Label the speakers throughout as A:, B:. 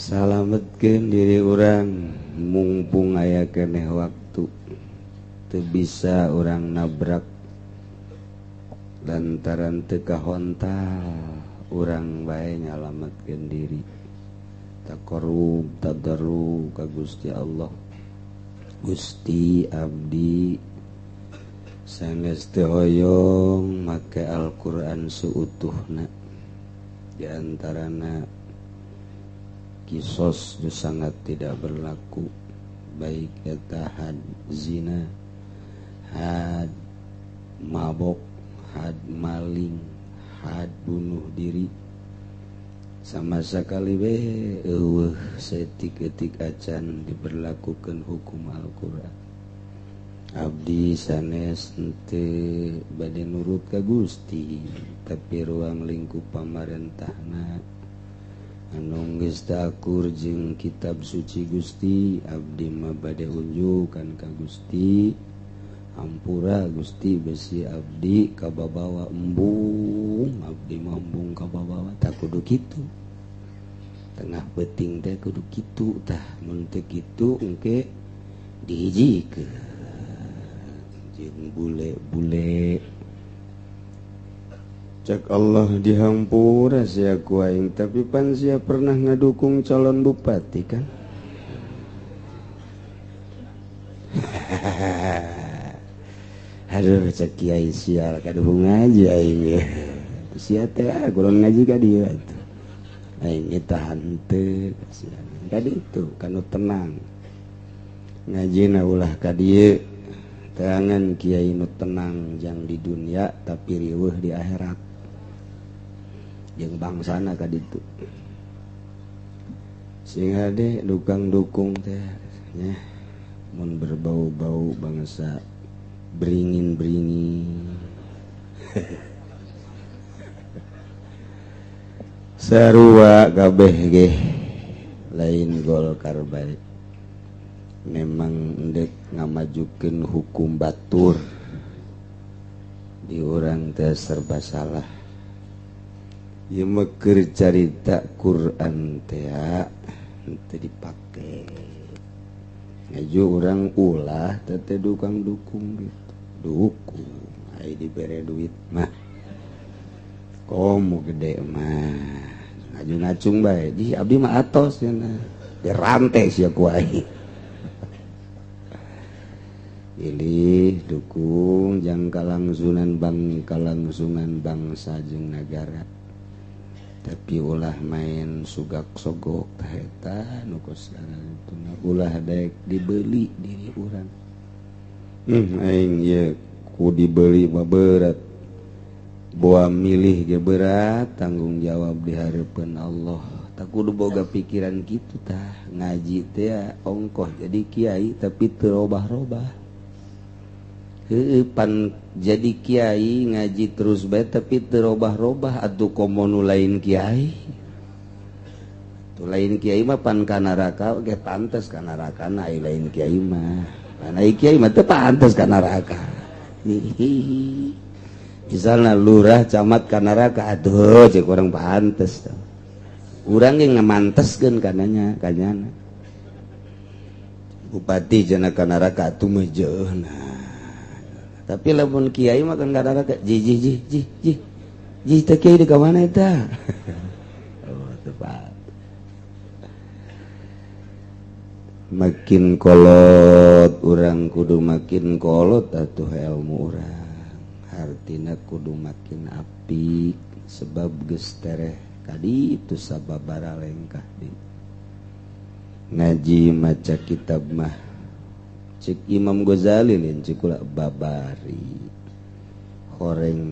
A: Salametkeun diri urang mumpung aya keneh waktu teu bisa urang nabrak lantaran teu kahontal urang bae nyalametkeun diri taqarrub tadarrub ka Gusti Allah. Gusti abdi sanes teu hoyong make Al-Qur'an seutuhna, di antarana kisos itu sangat tidak berlaku, baik eta had zina, had mabok, had maling, had bunuh diri, sama sekali eueuh setik-etik acan diberlakukan hukum Al-Qur'an. Abdi sanes teu bade nurut ka Gusti, tapi ruang lingkup pamarentahna anu geus akur jeung kitab suci Gusti, abdi mah bade unjukan ka Gusti. Ampura Gusti besi abdi kababawa embung, abdi mah embung kababawa tak kudu kitu. Tengah peuting teh kudu kitu tah, mun teu kitu engke dihijikeun jeung bule-bule. Cak Allah dihampura sia ku aing, tapi pan sia pernah ngadukung calon bupati kan? Aduh cak kiai sial kaduhung ngaji aing ye. Sia teh kurang ngaji ka dieu atuh. Aing eta henteu kasihan. Ka ditu kanu tenang. Ngajina ulah ka dieu. Teangan kiai nu tenang jang di dunia tapi riweuh di akhirat. Jeung bangsana ka ditu. Sing hade dukang dukung teh nya mun berbau-bau bangsa beringin-beringin. Sarua kabeh ge lain Golkar bae. Memang endek ngamajukeun hukum batur. Di urang teh serba salah. Ieu mah keur carita Quran teh teu dipake. Ngaju urang ulah teh dukang dukung gitu. Dukung ai dibere duit mah. Komo gede mah. Ngaju ngacung bae. Di abdi mah atos cenah. Dirante sia ku aing. Pilih dukung jang kalangsungan bangsa jeung nagara. Tapi ulah main sugak sogok tah eta nu kosaran itu ulah daek dibeli diri urang. Aing ye ku dibeli mah berat. Boa milih ge berat, tanggung jawab di hareupeun Allah. Tak kudu boga pikiran kitu tah. Ngaji teh ongkoh jadi kiai tapi teu robah-robah. Pan jadi kiai ngaji terus bae tapi teu robah-robah atuh komo nu lain kiai. Tu lain kiai mah pan ka neraka ge pantes ka neraka na ai lain kiai mah. Pan ai kiai mah teu pantes ka neraka. Misalna lurah camat ka neraka atuh cek urang pantes. Urang ge ngamanteskeun kananya kanyana. Bupati cenah ka neraka atuh mah jeuhna. Tapi lamun kiai mah kan kadang ji teh kiai di ka mana eta? Oh, tepat. Makin kolot urang kudu makin kolot atuh ilmu urang. Hartina kudu makin apik sebab geus tereh kadi itu sababaraha lengkah di. Ngaji maca kitab mah cik Imam Ghazali lain cik ulah babari horeng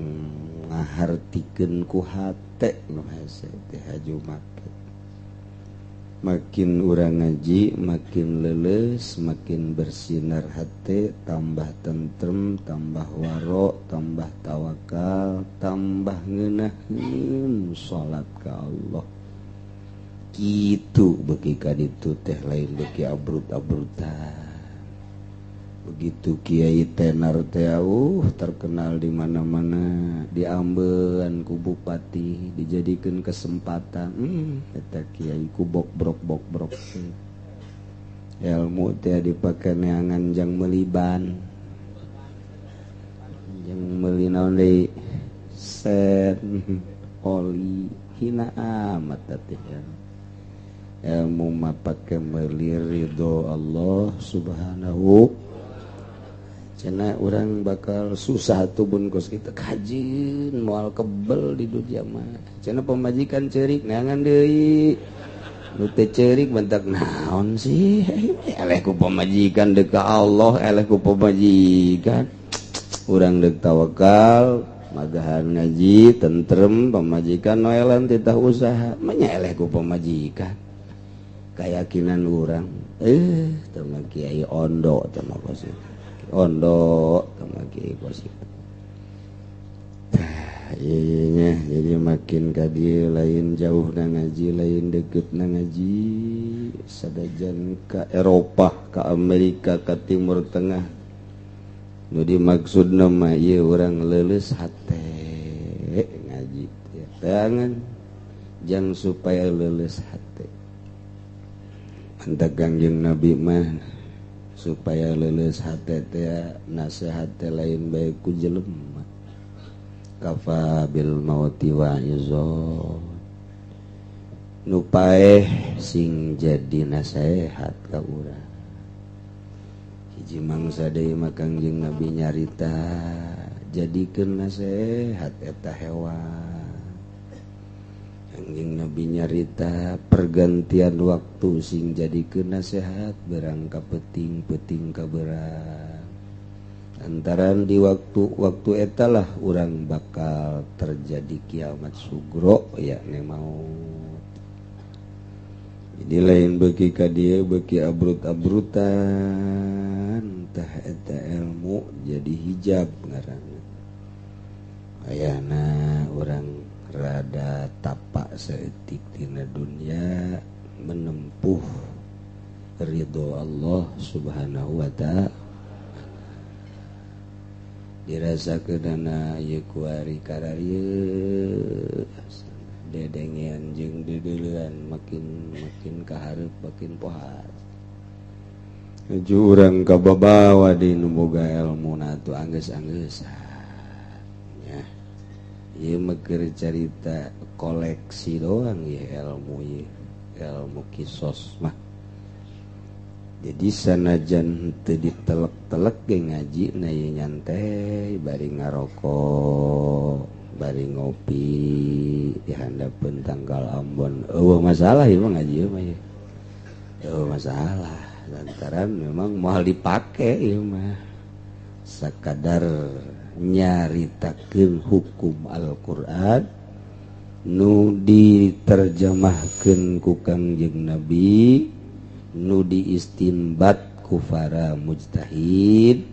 A: ngahartikeun ku hate nu hese teh haju make. Makin urang ngaji makin leuleus, makin bersinar hate, tambah tentrem, tambah waro, tambah tawakal, tambah ngeunaheun salat ka Allah. Kitu beuki ka ditu teh lain beuki abrut-abrutan. begitu Kiai tenar teh terkenal di mana-mana, diambean ku bupati, dijadikan kesempatan eta Kiai ku bok-brok ilmu teh dipake neangan jang meliban jang meuli naon deui sen oli hina amat teh ilmu mah pake meuli ridho Allah subhanahu. Cenah urang bakal susah tuh bun kos kita kajin moal kebel di dunia mah. Cenah pemajikan ceurik neangan deui. Nu teu ceurik bentak naon sih? Eleh ku pamajikan deuk ka Allah, eleh ku pamajikan. Urang deuk tawakal, magahan ngaji, tentrem, pamajikan noelan titah usaha. Manya eleh ku pamajikan. Keyakinan urang, teu mah Kiai ondo teu mah kos ondo sama Kiai Kosim. Iya, jadi makin kadi lain jauh na ngaji, lain deket na ngaji, sadajan ka Eropa, ka Amerika, ka Timur Tengah. Nu dimaksud nama ieu urang leuleus hate ngaji. Tangan jang supaya leuleus hate. Mantap Kangjeng Nabi mah supaya leuleus hate teh nasihat teh lain bae ku jelema kafa bil mauti wa'izon nu paeh sing jadi nasihat ka urang hiji mangsa deui mah Kangjeng Nabi nyarita jadikeun nasihat eta hewan. Kangjeng Nabi nyarita pergantian waktu sing jadikeun nasihat berang ka peuting ka berang. Antaran di waktu eta lah urang bakal terjadi kiamat sugro yakni maut. Jadi lain beuki ka dieu beuki abrut-abrutan tah eta ilmu jadi hijab ngaranna. Ayana urang rada tapak seetik tina dunia menempuh ridho Allah subhanahu wa ta'ala. Dirasakeunana ieu kuari kararieu dedengean jeung dedeuleuan makin kahareup makin pohar. Nuju urang kababawa di nu boga ilmuna atuh anggeus-anggeus. Ieu mah keur carita koleksi doang ya ilmu kisos mah. Jadi sanajan teu ditelek-telek ge ngaji na ieu nyantai bari ngarokok, bari ngopi di handapeun tanggal Ambon. Eueuh masalah ieu mah ngaji mah ieu. Eueuh masalah lantaran memang moal dipake ieu mah. Sakadar nyaritakeun hukum Al-Qur'an nu diterjemahkeun ku Kangjeng Nabi, nu diistinbat ku para mujtahid,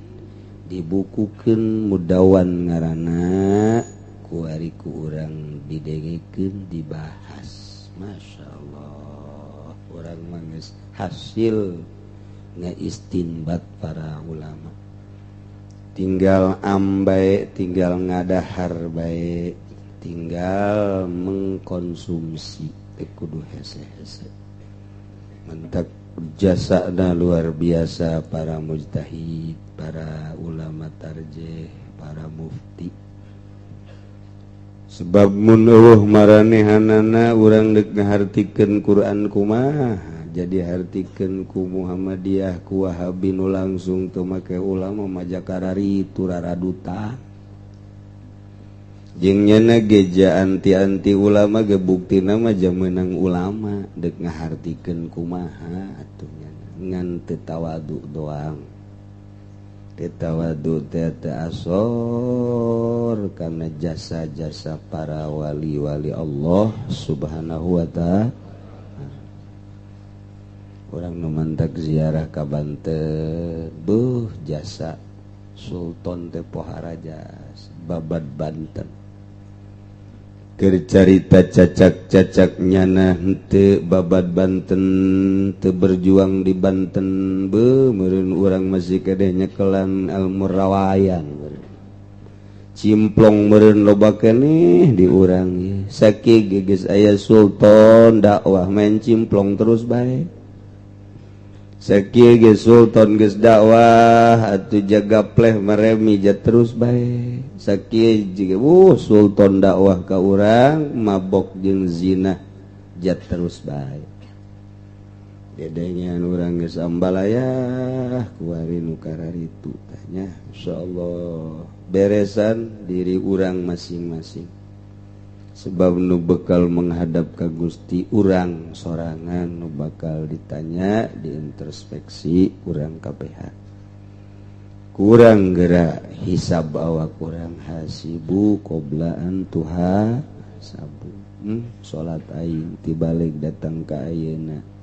A: dibukukeun mudawan ngaranna ku ari ku urang didengekeun dibahas. Masya Allah, urang mah geus hasil ngaistinbat para ulama. Tinggal ambai, tinggal ngadahar baik, tinggal mengkonsumsi kudu hese-hese. Mentak jasana luar biasa para mujtahid, para ulama tarjih, para mufti. Sebab mun eueuh maranehanana urang deuk ngahartikeun Quran kumaha. Jadi hartikeun ku Muhammadiyah ku Wahabi nu langsung teu make ulama majakarari turaraduta. Jeung nyana geja anti-anti ulama ge buktina mah jamenang ulama deuk ngahartikeun kumaha atuh nyana ngan teu tawadu doang. Teu tawadu teh teu asor kana jasa-jasa para wali-wali Allah Subhanahu wa ta'ala. Orang nu mantak ziarah ka Banten, beuh jasa Sultan teh pohara jas babad Banten. carita cacak-cacaknya nah henteu babad Banten teu berjuang di Banten beuh meureun urang masih kedeh nyekelan ilmu rawayan cimplong meureun loba keneh di urang ye sakieu geus aya sultan dakwah main cimplong terus bae sakieu geus sultan geus dakwah atuh jaga pleh maremi ja terus bae sakieu jiga sultan dakwah ka urang mabok jeung zina ja terus bae dedengan urang geus ambalayah kuari nu kararitu tanya insyaallah beresan diri urang masing-masing sebab nu bekal menghadap ka Gusti urang sorangan nu bakal ditanya diintrospeksi urang KPH kurang geura hisab awak urang hasibu qoblaan tuha sabu salat aing tibalik datang ka ayeuna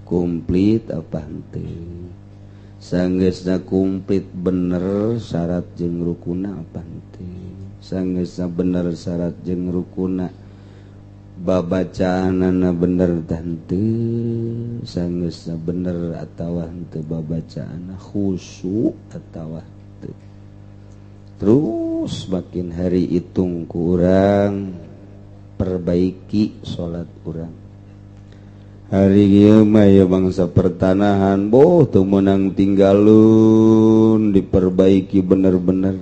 A: komplit apa henteu sanggeusna komplit bener syarat jeung rukuna apa henteu sanggeusna bener syarat jeung rukuna babacaanana bener tah henteu sanggeusna bener atawa henteu babacaanna khusyuk atawa henteu terus makin hari itung ku urang perbaiki salat urang hari ieu mah ya bangsa pertanahan boh teu meunang tinggalun diperbaiki bener-bener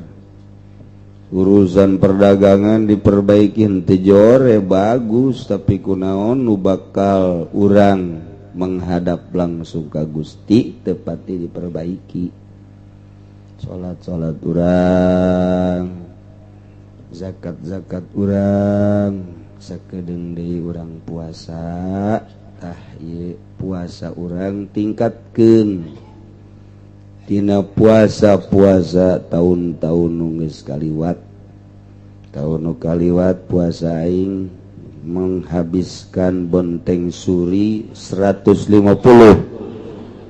A: urusan perdagangan diperbaiki henteu jore bagus tapi kunaon nu bakal urang menghadap langsung ka Gusti teu pati diperbaiki salat urang zakat urang sakedeung deui urang puasa tah ieu puasa urang tingkatkeun tina puasa tahun-tahun nu geus kaliwat tahun nu kaliwat puasa aing menghabiskan bonteng suri 150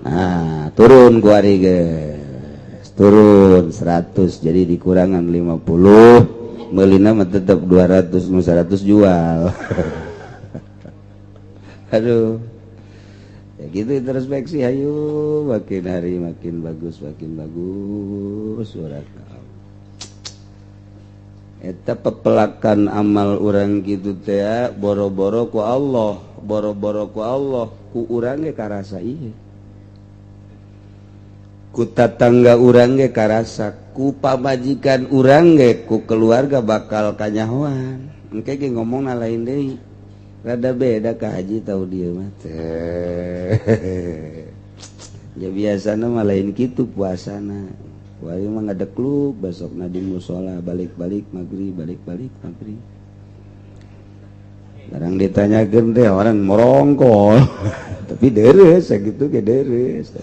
A: nah turun ku ari geus turun 100 jadi dikurangan 50 meulina mah tetep 200 nu 100 jual aduh ya gitu introspeksi ayo makin hari makin bagus urang eta pepelakan amal urang kitu teh boro-boro ku Allah ku urang ge karasa ieu ku tatangga urang ge karasa ku pamajikan urang ge ku keluarga bakal kanyahoan engke ge ngomongna lain deui rada beda ka haji tahu dia mah ya biasana mah lain kitu puasana wari mah ngadekluk besokna di mushola balik-balik maghrib barang ditanyakeun teh orang morongkol tapi deres sakitu ge deres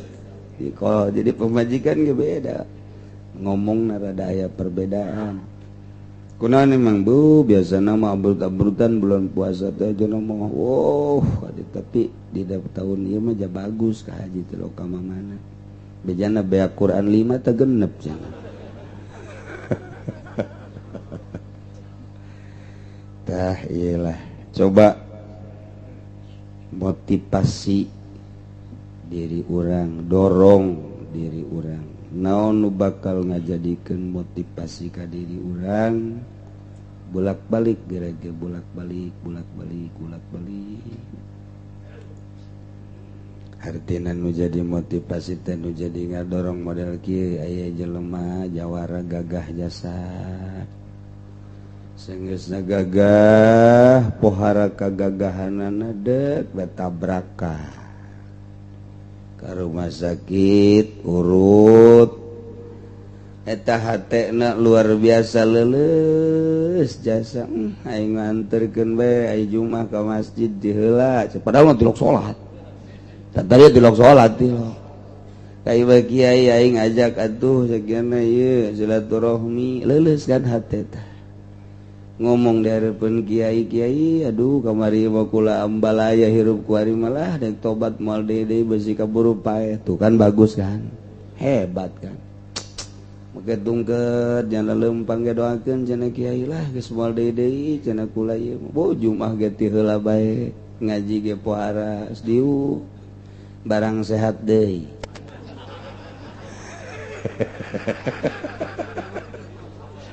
A: jadi pemajikan ge beda ngomongna rada aya perbedaan kunaon emang bu biasa nama abrut-abrutan bulan puasa teh aja ngomong tapi di tahun ieu mah ja bagus ka haji teh lo ka mana bejana bea Quran 5 teh genep cenah tah iyalah coba motivasi diri urang dorong diri urang naon nu bakal ngajadikeun motivasi ka diri urang bolak-balik gerege bolak-balik artina nu jadi motivasi teh nu jadi ngadorong model kieu aya jelema jawara gagah jasad sanggeusna gagah pohara kagagahanana deuk betabraka ka rumah sakit urut eta hatena luar biasa leuleus jasa aing nganterkeun bae ai Jumat ka masjid di heula padahal mah tilok salat tadi tilok salat tilok kai bae kiai aing ajak atuh sakiana ieu silaturahmi leuleus kan hate teh ngomong di hareupeun kiai aduh kamari mah kula ambalaya hirup kuari malah dek tobat moal deui besi kaburu pae tuh kan bagus kan hebat kan make tungket jangan lempang ge doakeun cenah kiai lah geus moal deui cenah kula ieu bo Jumaah ge ti heula bae ngaji ge pohara diu barang sehat deui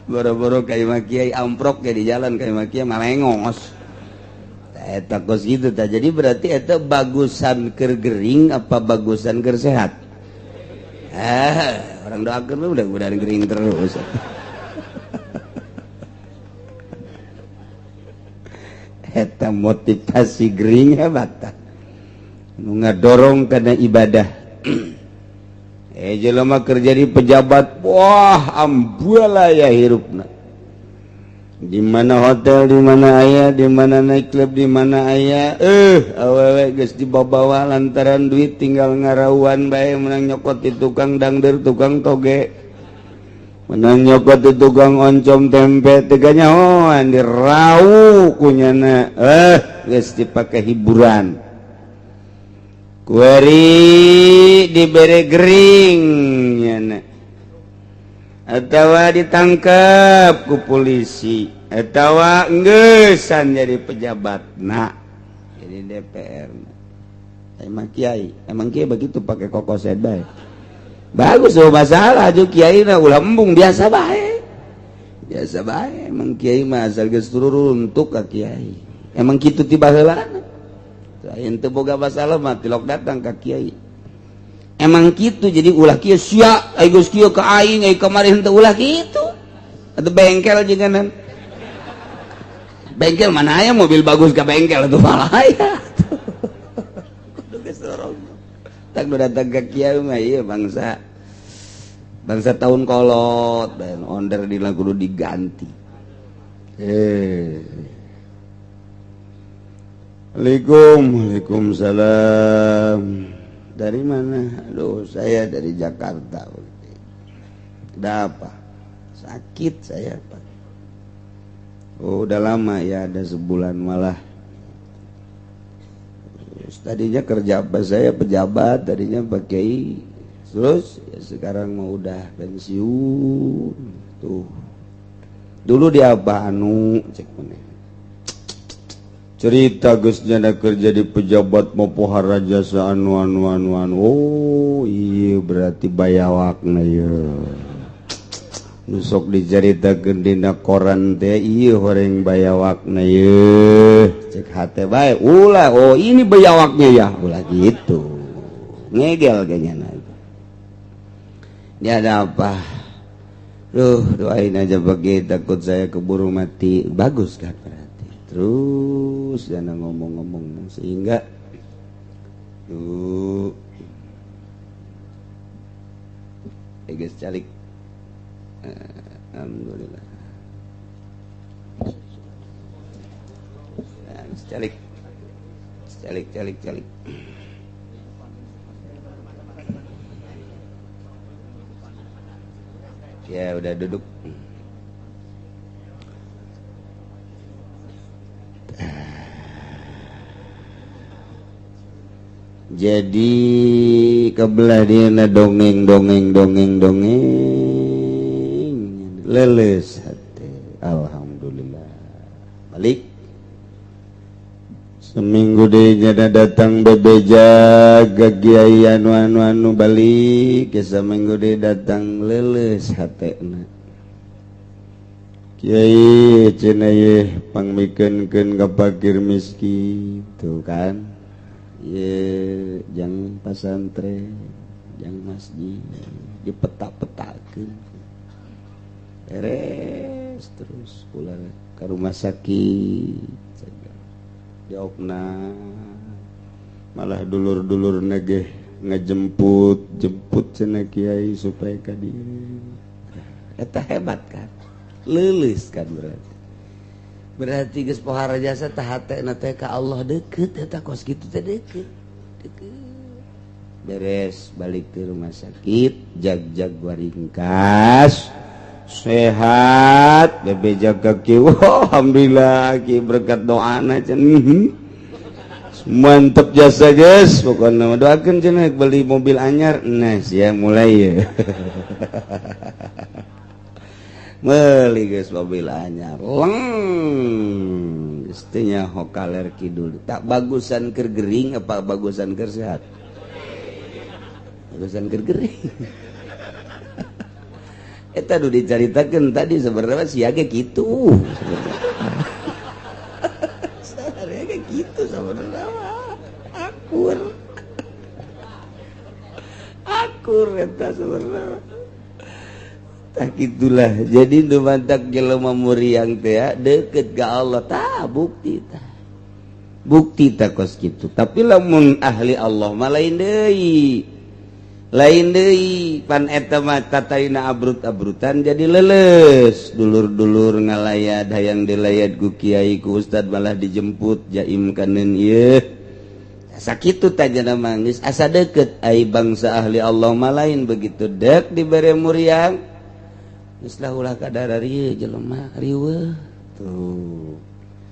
A: boro-boro ka imah kiai amprok ge di jalan ka imah kiai malengos eta kos gitu tah jadi berarti eta bagusan keur gering apa bagusan keur sehat orang doakeun mudah-mudahan gering terus eta motivasi gering hebat tah nu ngadorong kana ibadah jelema kerja di pejabat wah ambuala ya hirupna di mana hotel di mana aya di mana naik klub di mana aya awewe geus dibawa lantaran duit tinggal ngarawuan bae menang nyokot di tukang dangder tukang toge menang nyokot di tukang oncom tempe teu nyahoan dirau kunyana geus dipake hiburan kueri dibere gering nyana atawa ditangkap ku polisi atawa enggesan jadi pejabat nak jadi DPR emang kiai begitu pakai kokoset bae bagus oh masalah aja kiai na ulah embung biasa bae emang kiai mah asal geus turun untuk ka kiai emang kitu ti baheulana aya teu boga masalah mah tilok datang ka kiai emang gitu jadi ulah kieu sia ai geus kieu ka aing ai kamari henteu ulah kitu atuh bengkel jenganan bengkel mana aya mobil bagus ka bengkel atuh malah aya kudu geus dorong tak nu datang ka kieu mah ieu bangsa tahun kolot dan onder di kudu diganti Waalaikumsalam. Dari mana? Aduh, saya dari Jakarta. Ada apa? Sakit saya, Pak. Oh, udah lama ya, ada sebulan malah. Terus tadinya kerja apa saya pejabat, tadinya pakai. Terus ya sekarang mau udah pensiun. Tuh. Dulu di apa anu cek mana? Cerita geus nyana kerja di pejabat mau pohara jasa anu oh iya berarti bayawakna ya nusok diceritakeun dina koran teh iya horeng bayawakna ya cek hate bae ulah oh ini bayawaknya ya ulah gitu ngegel kayaknya dia ada apa doain aja bagi takut saya keburu mati bagus kan terus jangan ngomong-ngomong sehingga tuh guys calik alhamdulillah calik ya udah duduk jadi kebelah dia na dongeng leles hati alhamdulillah balik seminggu deh nyada datang bebeja gagiai anu balik seminggu deh datang leles hati kiai cenah ye pangmikeunkeun ka fakir miskin tuh kan ye jang pasantren jang masjid dipetak-petakeun beres terus pulang ke rumah sakit diopna malah dulur-dulur nage ngejemput cenah kiai supaya ka dieu eta hebat kan leuleus kan berarti geus pohara jasa tah hatena teh ka Allah deukeut eta kos kitu teh deukeut beres balik ke rumah sakit jag waringkas sehat bebe jaga ki alhamdulillah ki berkat doana cenah mantep jasa geus pokona doakeun cenah beli mobil anyar nah sia mulai ya meuli geus mobil anyar leng istinya hokaler kidul tak bagusan keur gering apa bagusan keur sehat bagusan keur gering eta nu dicaritakeun tadi sebenarnya siage kitu sebenarnya gitu sebenarnya akur eta sebenarnya tak itulah jadi nu mantak jelema muriang teh deket ka Allah tah bukti tah kos kitu tapi lamun ahli Allah mah lain deui pan eta mah tataina abrut-abrutan jadi leles dulur-dulur ngalayat hayang dilayat ku kiai ku ustad malah dijemput jaim kaneun ieu sakitu tajana mangis asa deket ai bangsa ahli Allah mah lain begitu dek dibere muriang geus lah ulah kadararieu jelema riweuh tuh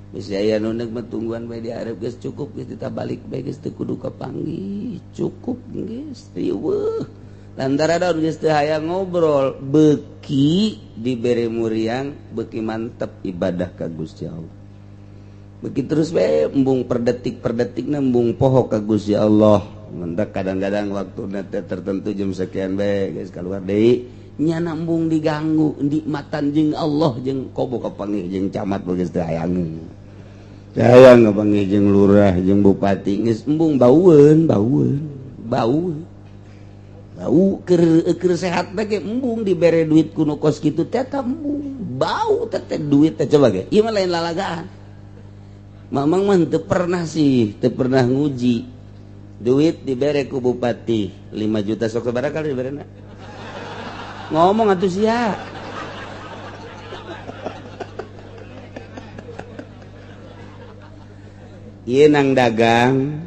A: geus aya nu neuk mah tungguan bae di arep geus cukup geus ditabalik bae geus teu kudu kapanggih cukup geus riweuh lantaran geus teu hayang ngobrol beuki dibere muriang beuki mantep ibadah ka Gusti Allah beuki terus bae embung per detik embung poho ka Gusti Allah mendak kadang-kadang waktuna teh tertentu jam sekian bae geus kaluar deui nya nambung diganggu nikmatan jeung Allah jeung kobo kapanggih jeung camat geus teu hayang kapanggih jeung lurah jeung bupati geus embung baueun bau keur sehat bae embung dibere duit kuno kos kitu teh embung bau teh duit teh coba ge ieu mah lain lalagaan mamang mah teu pernah nguji duit dibere ku bupati 5 juta sok sabaraha kali diberena ngomong atuh sia ieu nang dagang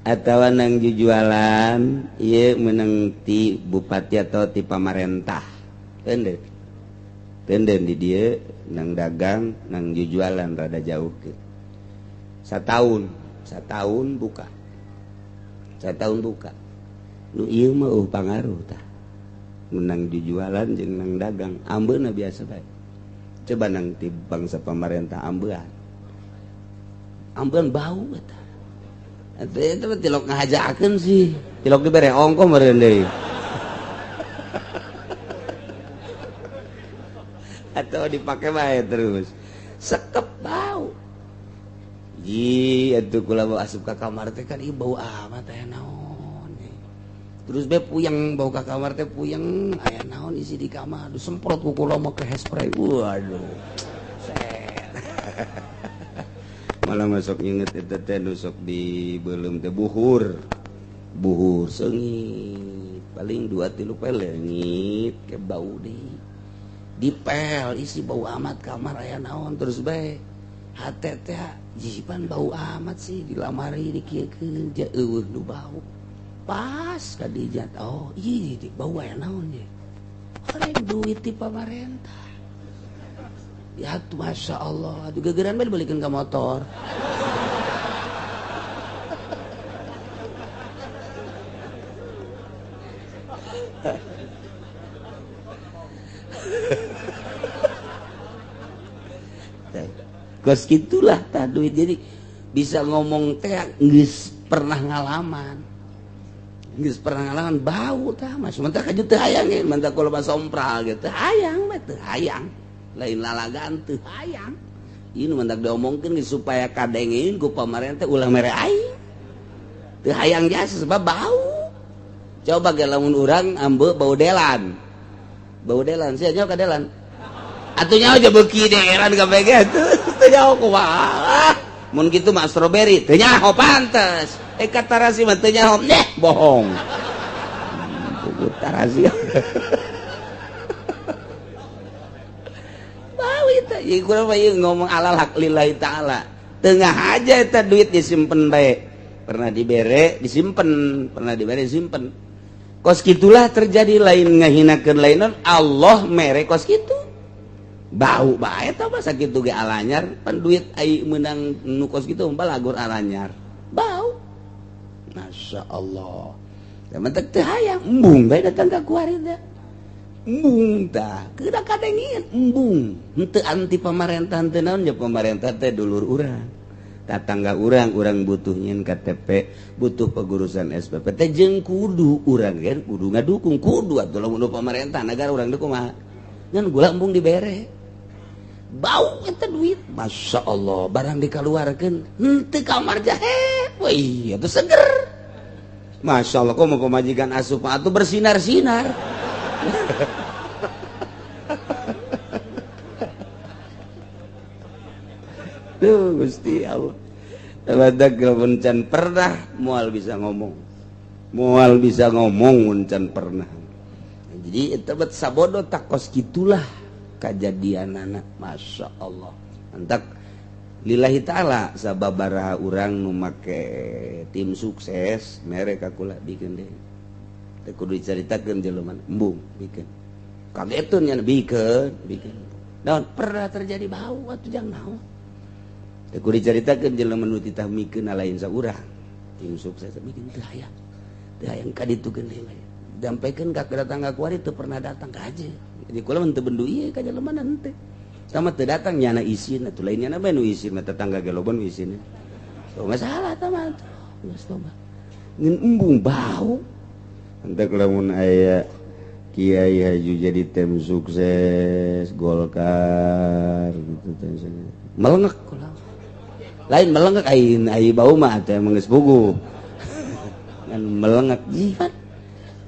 A: atawa nang jujualan ieu meunang ti bupati atau ti pamarentah tenden di dieu nang dagang nang jujualan rada jauh ke satahun buka nu ieu mah pangaruh tah menang jujualan jeung nang dagang ambeuna biasa bae coba nang ti bangsa pamarentah ambean bau eta eta mah tilok ngahajakeun sih tilok dibere ongko meureun deui atau dipake bae terus sekep bau atuh kula bawa asup ka kamar teh kan ieu bau amat aya naon terus bae puyeng bau ka kamar teh puyeng aya naon isi di kamar semprot ku kula mah ke hairspray waduh malah masuk inget eta teh nu sok dibeulem teh buhur seungit paling 2-3 pel leungit ke bau deui dipel isi bau amat kamar aya naon terus bae hate teh jipan bau amat sih di lamari dikieukeun ja eueuh nu bau pas ka dinya oh ieu bau aya naon ye horeng duit ti pamarentah ya tuh masya Allah aduh gegeran bae dibalikeun ka motor kos gitulah tah duit jadi bisa ngomong teh geus pernah ngalaman bau tah mas mantap kaju teu hayang ge mantap kula mah sompral gitu hayang mah teu hayang lain lalagaan teu hayang ieu nu mantap diomongkeun supaya kadengeun ku pamarentah ulah mere aing teu hayang jasa sebab bau coba ge lamun urang ambe bau delan sia nyaho ka delan atuh nyaho aja beuki deeran ka bege teu nyaho kumaha mun kitu mah strawberry teu nyaho pantes tarasi mah teu nyaho bohong tarasi bau eta ieu kurang mah ieu ngomong alal hak lillahi taala tengah aja eta duit disimpen bae pernah dibere disimpen kos gitulah terjadi lain ngahinakeun lainon Allah mere kos kitu bau bae eta mah sakitu ge alanyar pan duit ai meunang nu kos kitu umpal lagur alanyar bau masya Allah teman teu hayang embung bae datang ka kuarida embung tah kedah kadengin embung henteu anti pamerintahan teu naon nya pamarentah teh dulur urang tatangga urang butuh nyin KTP butuh pengurusan SPP teh jeung kudu urang kan kudu ngadukung kudu atuh lamun pamarentah negara urang teh kumaha ngan gula embung dibere bau eta duit Masya Allah barang dikaluarkeun henteu kamar jahe woi atuh seger Masya Allah kok mau majikan asup atuh bersinar-sinar tuh Gusti Allah badak lamun can pernah moal bisa ngomong can pernah jadi eta bet sabodo takos gitulah kajadianana Masya Allah antak lillahi ta'ala sababaraha urang nu make tim sukses mere kakula bikin deh teh kudu dicaritakeun jelema embung bikin kagetun nya bikin naon pernah terjadi bau atuh jang naon teh kudu dicaritakeun jelema nu titah mikeun lain saurang tim sukses bikin teu hayang ka ditu geuning dampaikeun ka datang ka kuari teu pernah datang ka aja jadi kula mun teu bendu ieu ka jelema henteu sama teu datang nyana isin atuh lain nyana bae nu isin mah tetangga ge loba nu isin teu masalah tah mah geus loba ngeun embung bau entek lamun aya kiai haju jadi tim sukses Golkar gitu teh melengek kula lain melengek ai bau mah teh geus puguh ngan melengek jihan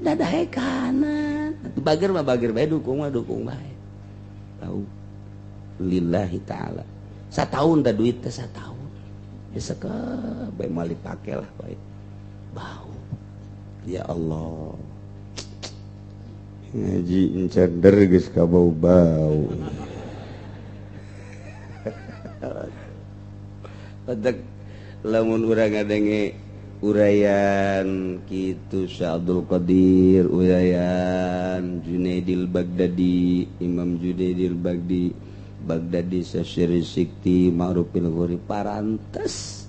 A: dadahe kanan bagir mah bagir bae dukung bae tahu lillahi ta'ala satahun dah duit teh satahun bisa ke bae mal dipake lah bae bau ya Allah ngaji encender geus ka bau-bau padak lamun urang ngadenge urayan kitu Syekh Abdul Qadir urayan Junaidil Baghdadi Imam Junaidil Baghdadi Syekh Sikti Ma'rufil Ghori parantes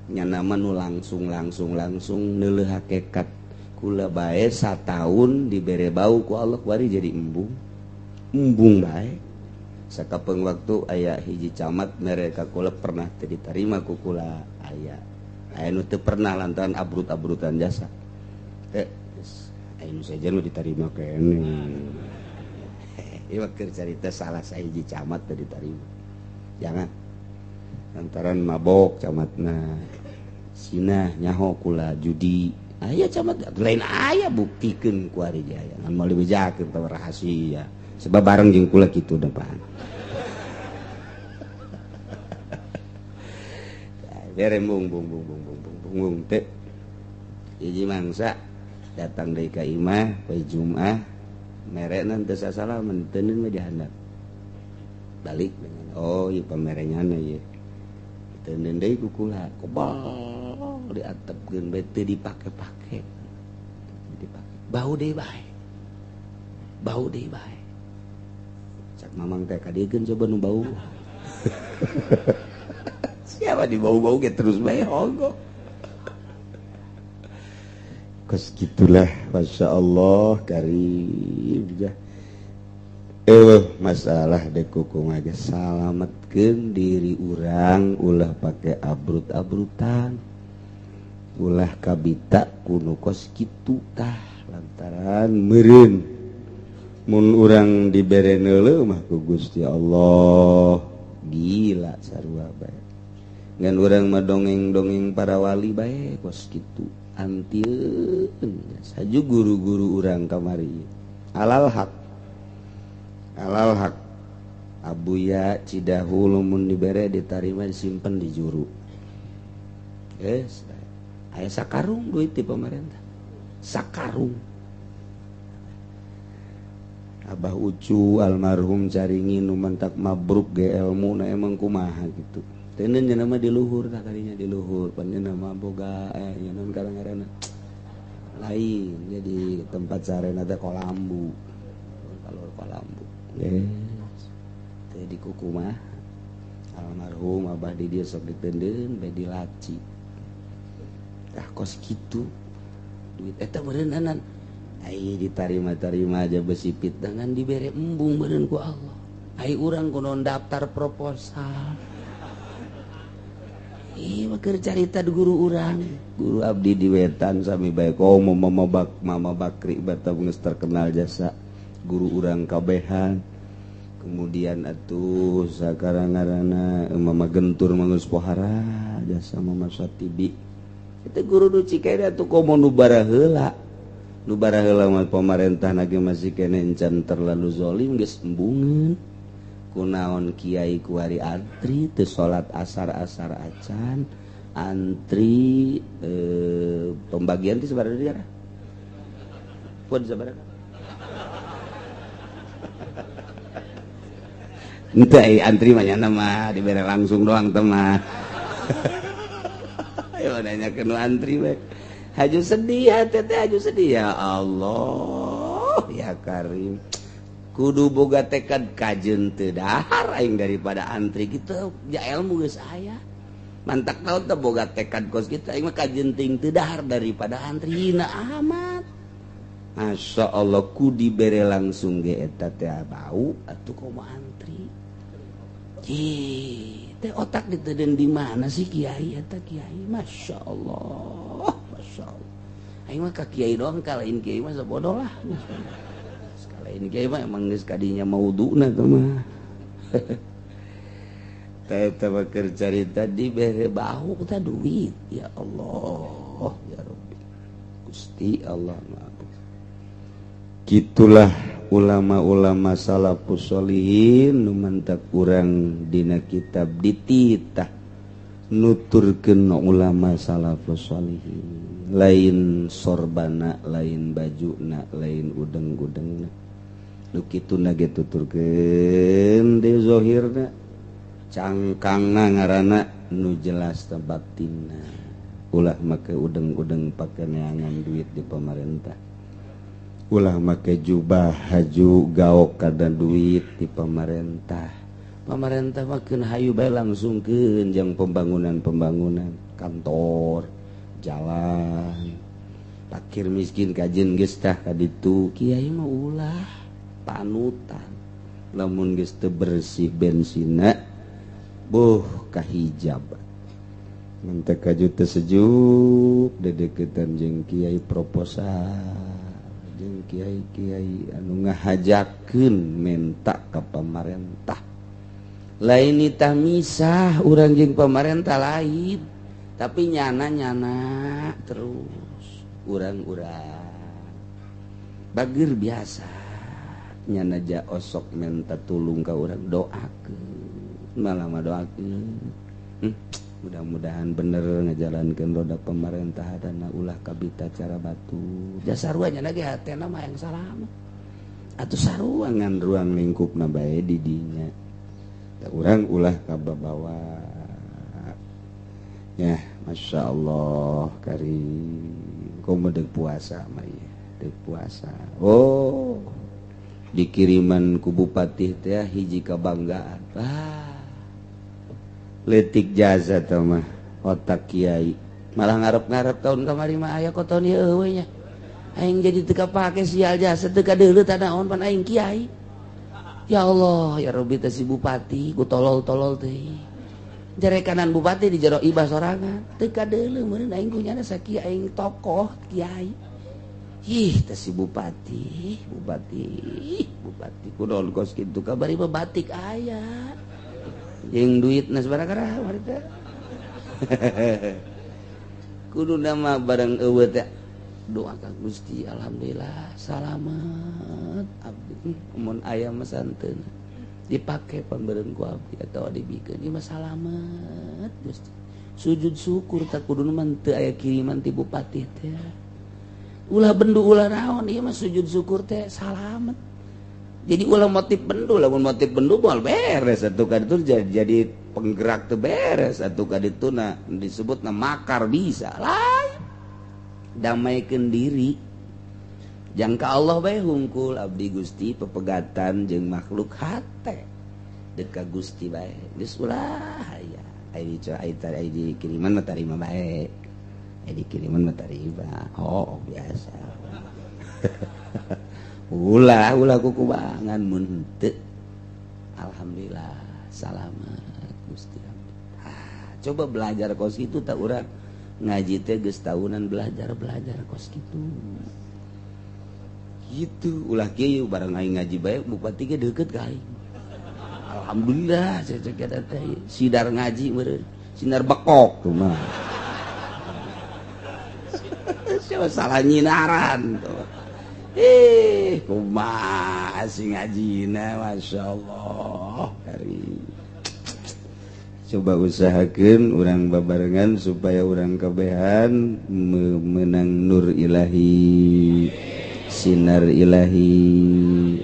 A: nya nama nu langsung neuleuh hakikat kula bae sataun dibere bau ku Allah kuari jadi embung bae sakapeung waktu aya hiji camat mereka kula pernah teu ditarima ku kula aya nu teu pernah lantaran abrut-abrutan jasa aya nu saja nu ditarima kene ieu keur carita salah sahiji camat teu ditarima jangan lantaran mabok camatna sinah nyaho kula judi aya camat lain aya buktikeun ku ari jaya ngan moal dibejakeun teh rahasia sebab bareng jeung kula kitu depan bere bung teh hiji mangsa datang deui ka imah poe Jumat merekna teu sasalaman teuneun mah dihandap balik dengan oh ieu pamerenganna ieu teuneun deui ku kula kobal diatepkeun bae teu dipake-pake bau deui bae cak mamang teh kadiekeun coba nu bau siapa di bau-bau ge terus bae hogo kos gitulah Masya Allah karim jah masalah dekuku aja salametkeun diri urang ulah pake abrut-abrutan ulah kabita kuno kos kitu tah lantaran meureun mun urang dibere neuleuh mah ku Gusti Allah gila sarua bae ngan urang mah dongeng-dongeng para wali bae kos kitu antieun saju guru-guru urang kamari alal haq abuya Cidahu lamun dibere ditarima disimpen di juru aya sakarung duit di pemerintah sakarung Abah Ucu almarhum caringi nu mentak mabruk ge ilmu na emang kumaha gitu teuneun nya nama di luhur tah kadinya di luhur panjeunna mah boga nya naon karang-karana lain jadi tempat sarena teh kolambu kalor kolambu teh di kuku mah almarhum abah di dieu sok ditendeun bae dilaci tah kos kitu duit eta meureunanan ditarima-tarima aja besi fitnah dibere embung beureun ku Allah. Ai urang kunaon daftar proposal. Keur carita di guru urang. Guru abdi di Wetan sami bae Mama Bakri bata geus terkenal jasa guru urang kabehan. Kemudian atuh sakarang ngaranna Mama Gentur mangeus pohara jasa Mama Satibi. Itu guru nu Cikaida atuh komo nu bara heula. Nu bara heula mah pamarentah nage masih kene encan terlalu zolim geus embungeun. Kunaon kiai kuari antri teu salat asar-asar acan antri pembagian ti sabaraha deui arah? Pun sabaraha? Henteu antri mah nya mah dibere langsung doang teh mah. Ayo nanyakeun nu antri bae. Haju sedih teteh haju sedih ya Allah ya Karim. Kudu boga tekad kajeun teu dahar aing daripada antri kitu ja ilmu geus aya. Mantak naon teh boga tekad kos kitu aing mah kajeun teuing teu dahar daripada antri na amat. Masya Allah ku dibere langsung ge eta teh bau atuh komo antri. Teh otak diteudeun di mana sih kiai eta kiai? Masya Allah. Aing mah ka kiai doang kalain kiai mah sabodoh lah. Sekalain kiai mah emang geus kadinya mauduna teh mah. Eta mah keur carita dibere bahu teh duit. Ya Allah, ya Rabbi. Gusti Allah maaf. Kitulah ulama-ulama salafus sholihin nu mantak urang dina kitab dititah nuturkeun ulama salafus sholihin. Lain sorbana, lain bajuna, lain udeng-udengna. Nu kituna ge tuturkeun di zahirna, cangkangna ngaranna nu jelas teh batinna. Ulah make udeng-udeng pake neangan duit di pemerintah. Ulah make jubah haju gaok kada duit di pemerintah. Pemerintah makeun hayu bae langsungkeun jang pembangunan kantor, jalan, fakir miskin kajen geus tah ka ditu kiai mah ulah panutan. Lamun geus teu bersih bensina boh kahijab. Mun teh kaju teu sejuk dedeketan jeung kiai proposal jeung kiai-kiai anu ngahajakeun menta ka pamarentah. Lain itah misah urang jeung pamarentah lain. Tapi nyana terus urang-urang bagir biasa nyana ja osok menta tulung ka urang doakeun malah mah doakeun mudah-mudahan bener ngajalankeun roda pemerintahan ulah kabita cara batu jasa sarua nyana ge hatena mah yang salah atuh sarua ngan ruang lingkupna bae di dinya da urang ulah kababawa. Ya, Masya Allah Karim. Kau mau dek puasa mah ya, dek puasa. Oh, dikiriman ku bupati teh hiji kabanggaan. Letik jasa teh mah otak kiai. Malah ngarep-ngarep tahun kamari mah aya kok tahun ieu euy nya. Aing jadi teu kapake sial jasa teu kadeuleu tah naon pan aing kiai. Ya Allah, ya Rabbi teh si bupati ku tolol-tolol teh. Jare kanan bupati di jero ibah sorangan teu kadeuleu meureun aing kunyana sakieu aing tokoh kiai. Ih teh si bupati kunaon kos kitu kabari mah batik aya. Jeung duitna sabaraha warga. Kudu nama barang eueuh teh doa ka Gusti alhamdulillah salamet abdi mun aya mah santeun. Dipake pemberen ku abdi atau dibikeun ieu mah salamet Gusti. Sujud syukur tak kudu mah teu aya kiriman ti bupati teh. Ulah bendu ulah naon ieu mah sujud syukur teh salamet. Jadi ulah motif bendu, lamun motif bendu moal beres atuh ka ditu jadi penggerak teu beres atuh ka dituna disebutna makar bisa. Lain. Damaikeun diri. Jangka Allah bae hungkul abdi Gusti pepegatan jeung makhluk hate deuk ka Gusti bae geus ulah aya ai di kiriman mah tarima bae ai di kiriman mah tarima oh biasa ulah kukubangan mun teu alhamdulillah salamet Gusti. Coba belajar kos itu tak urang ngaji teh geus tahunan belajar kos gitu. Gitu ulah kieu bareng aing ngaji bae bupati ge deukeut ka aing. Alhamdulillah cecek eta teh sidar ngaji meureun. Sinar bekok tuh mah. Siapa salah nyinaran tuh. Kumaha si ngajina masyaallah hari. Coba usahakeun urang babarengan supaya urang kabehan menang nur ilahi sinar ilahi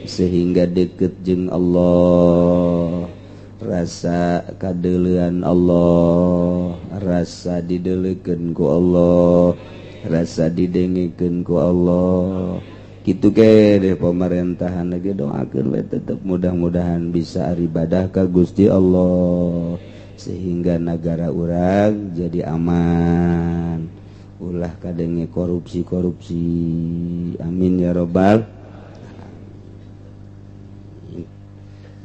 A: sehingga deket jeung Allah, rasa kadeuleuan Allah, rasa dideuleukeun ku Allah, rasa didengekeun ku Allah. Kitu ke deh pemerintahan lagi doakeun we tetep mudah-mudahan bisa ibadah ka Gusti Allah sehingga negara urang jadi aman, ulah kadenge korupsi amin ya robbal alamin.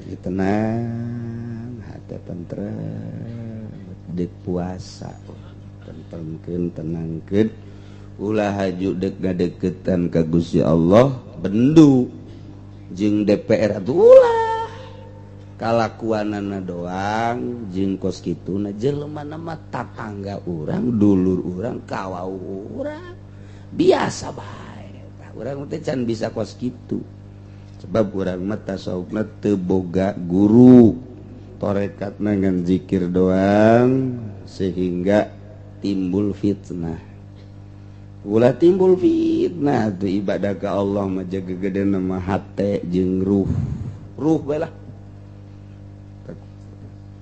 A: Jadi tenang hati tentrem dek puasa tentremkeun tenangkeun ulah haju dek ngadeukeutan ka Gusti Allah bendu jeung DPR atuh ulah kalakuanana doang jeung kos kituna jelema mah tatangga urang dulur urang kawau urang biasa bae tah urang teh can bisa kos kitu sebab urang mah tasawufna teu boga guru torekatna ngan zikir doang sehingga timbul fitnah. Ulah timbul fitnah tuh ibadah ka Allah mah jaga gedena mah hate jeung ruh bae lah.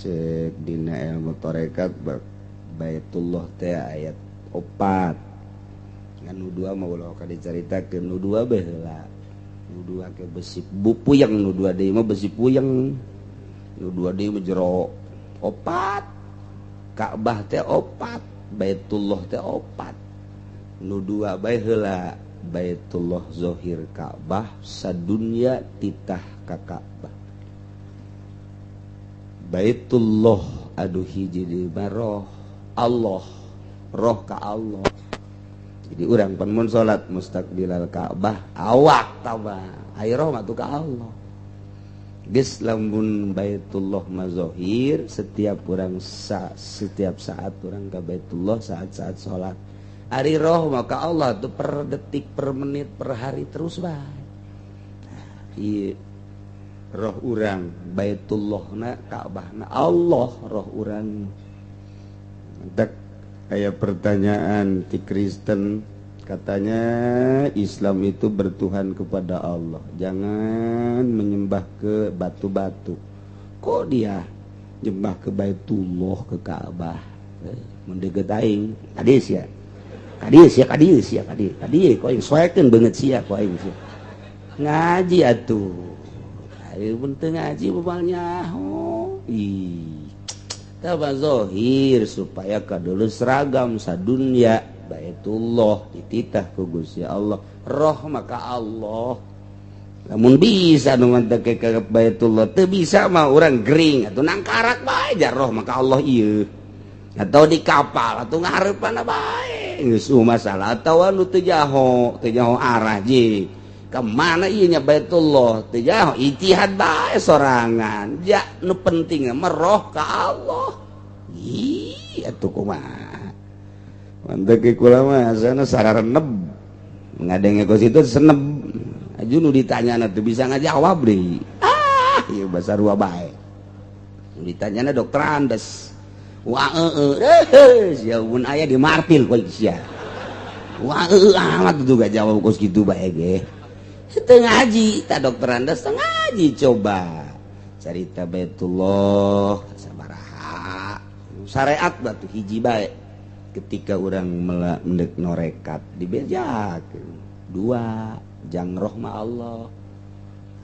A: Cek dina ilmu tarekat Baitullah teh ayat 4 ngan nu 2 mah ulah ka dicaritakeun nu 2 baheula nu 2 ke besi puyeng nu 2 deui mah besi puyeng nu 2 deui mah jero 4 Ka'bah teh 4 Baitullah teh 4 nu 2 baheula Baitullah zahir Ka'bah sadunya titah ka Ka'bah. Baitullah aduh hiji di baroh Allah roh ka Allah. Jadi urang pan mun salat mustaqbilal Ka'bah awak tabah ai roh matu ka Allah. Geus lamun Baitullah mazahir setiap urang setiap saat urang ka Baitullah saat-saat salat. Ari roh maka Allah tuh per detik per menit per hari terus bae. Ieu roh urang Baitullahna Ka'bahna Allah roh urang. Dak aya pertanyaan ti Kristen katanya Islam itu bertuhan kepada Allah, jangan menyembah ke batu-batu. Kok dia nyembah ke Baitullah ke Ka'bah? Mendeget aing kadis ya kok yang soekeun beungeut sia kok aing sia ngaji atuh. Ayo penting ngaji bebalnya tabah zohir supaya kadulu seragam sadunya Baitullah dititah ku Gusti Allah roh maka Allah. Namun bisa nu manteke ka Baitullah teu bisa mah urang gering atuh nangkarak bae jar roh maka Allah ieu atau di kapal atau ngareupana bae geus masalah atawa nu teu jaho arah je kemana iya nya Baitullah tejauh ijtihad bae sorangan ja nu penting mah roh ka Allah. Ih atuh kumaha mantep kula mah asana sarareneb ngadenge ku situ seneb aju nu ditanyana teu bisa ngajawab deui ieu basa rua bae nu ditanyana dokter Andes sia mun aya di martil ku sia amat tuh gak jawab ku kitu bae ge. Setengah ngaji, tak dokter Anda setengah ngaji coba cerita Baitullah sabaraha syariat batu hiji bae ketika orang mendek norekat dibejakeun 2 jang roh ma Allah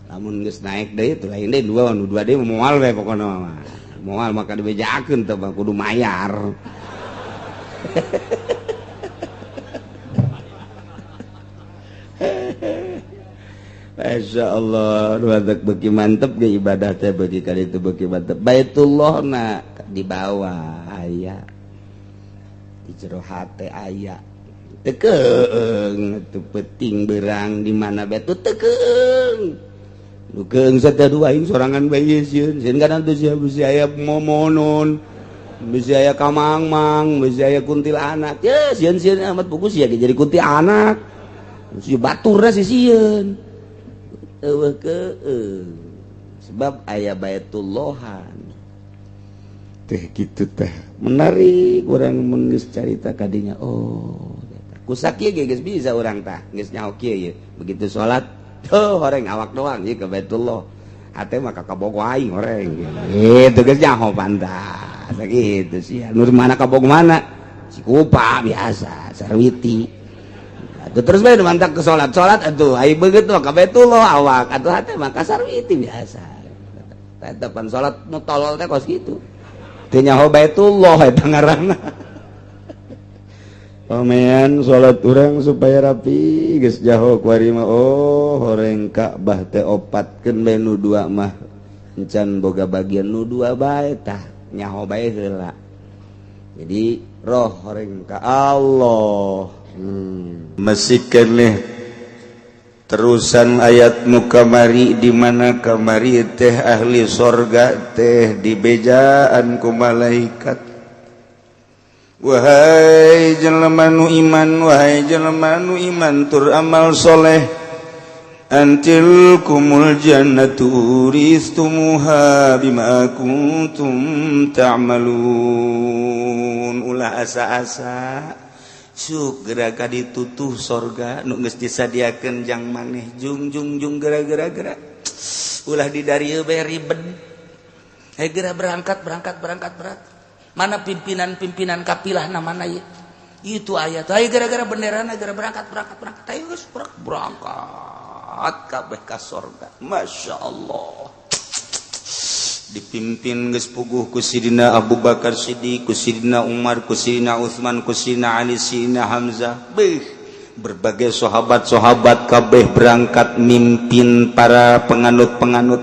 A: lamun geus naik deui teh lain deui 2 deui moal bae pokona mah moal maka dibejakeun teh kudu mayar. Masya Allah wadak beki mantep ge ibadah teh beki kali itu beki mantep Baitullah na di bawah aya di jero hate aya tekeung teu penting berang di mana batu tekeung nu keung sataduaing sorangan bae sieun sieun kana teu sia bisi aya momonon bisi aya kamangmang bisi aya kuntilanak ya sieun-sieun amat buku sia jadi kuntilanak si baturna si sieun sebab aya Baitullahan teh gitu teh menarik orang menulis cerita kadinya kusak kieu geus bisa urang tah geus nyaho kieu begitu salat horeng awak doang ieu ke Baitullah hate mah kabogo aing horeng gitu geus nyaho pantas sakitu sia nu mana kabogo mana si kupa biasa sarwiti atuh terus bae mantak ke salat atuh ai beungeut mah ka Baitullah awak atuh hate mah ka sarwiti biasa eta pan salat nu tolol teh kos kitu teu nyaho Baitullah eta ngaranna pamean salat urang supaya rapi geus jaho kuari mah horeng Ka'bah teh opatkeun bae nu dua mah encan boga bagian nu dua bae tah nyaho bae heula jadi roh horeng ka Allah masih keneh terusan ayat nu kamari di mana kamari teh ahli sorga teh dibejaan ku malaikat wahai jelema nu iman tur amal soleh antil kumul jannatu uristumuha bima kuntum ta'malun ulah asa-asa syuk geraka ditutuh sorga nu geus disadiakeun jang maneh jung geura ulah di dari bae ribet geura berangkat mana pimpinan kapilahna mana ieu itu ayat aya gara-gara benderana geura berangkat ayo geus berangkat kabeh ka sorga masyaallah dipimpin geus puguh ku Sidina Abu Bakar Siddiq, ku Sidina Umar, ku Sidina Utsman, ku Sidina Ali, Sidina Hamzah. Berbagai sahabat-sahabat kabeh berangkat mimpin para penganut-penganut.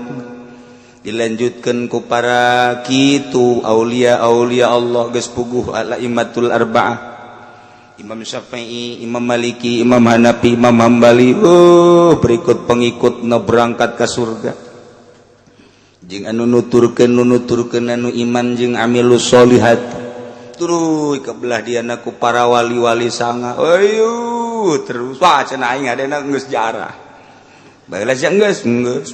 A: Dilanjutkan ku para kitu aulia-aulia Allah geus puguh al-aimatul arba'ah. Imam Syafi'i, Imam Maliki, Imam Hanafi, Imam Hambali. Berikut pengikutna berangkat ke surga. Jeung anu nuturkeun anu iman jeung amilus sholihat tuluy kabelah diana ku para wali-wali sanga ayo terus wah cenah aing adena geus jarah baheula sia geus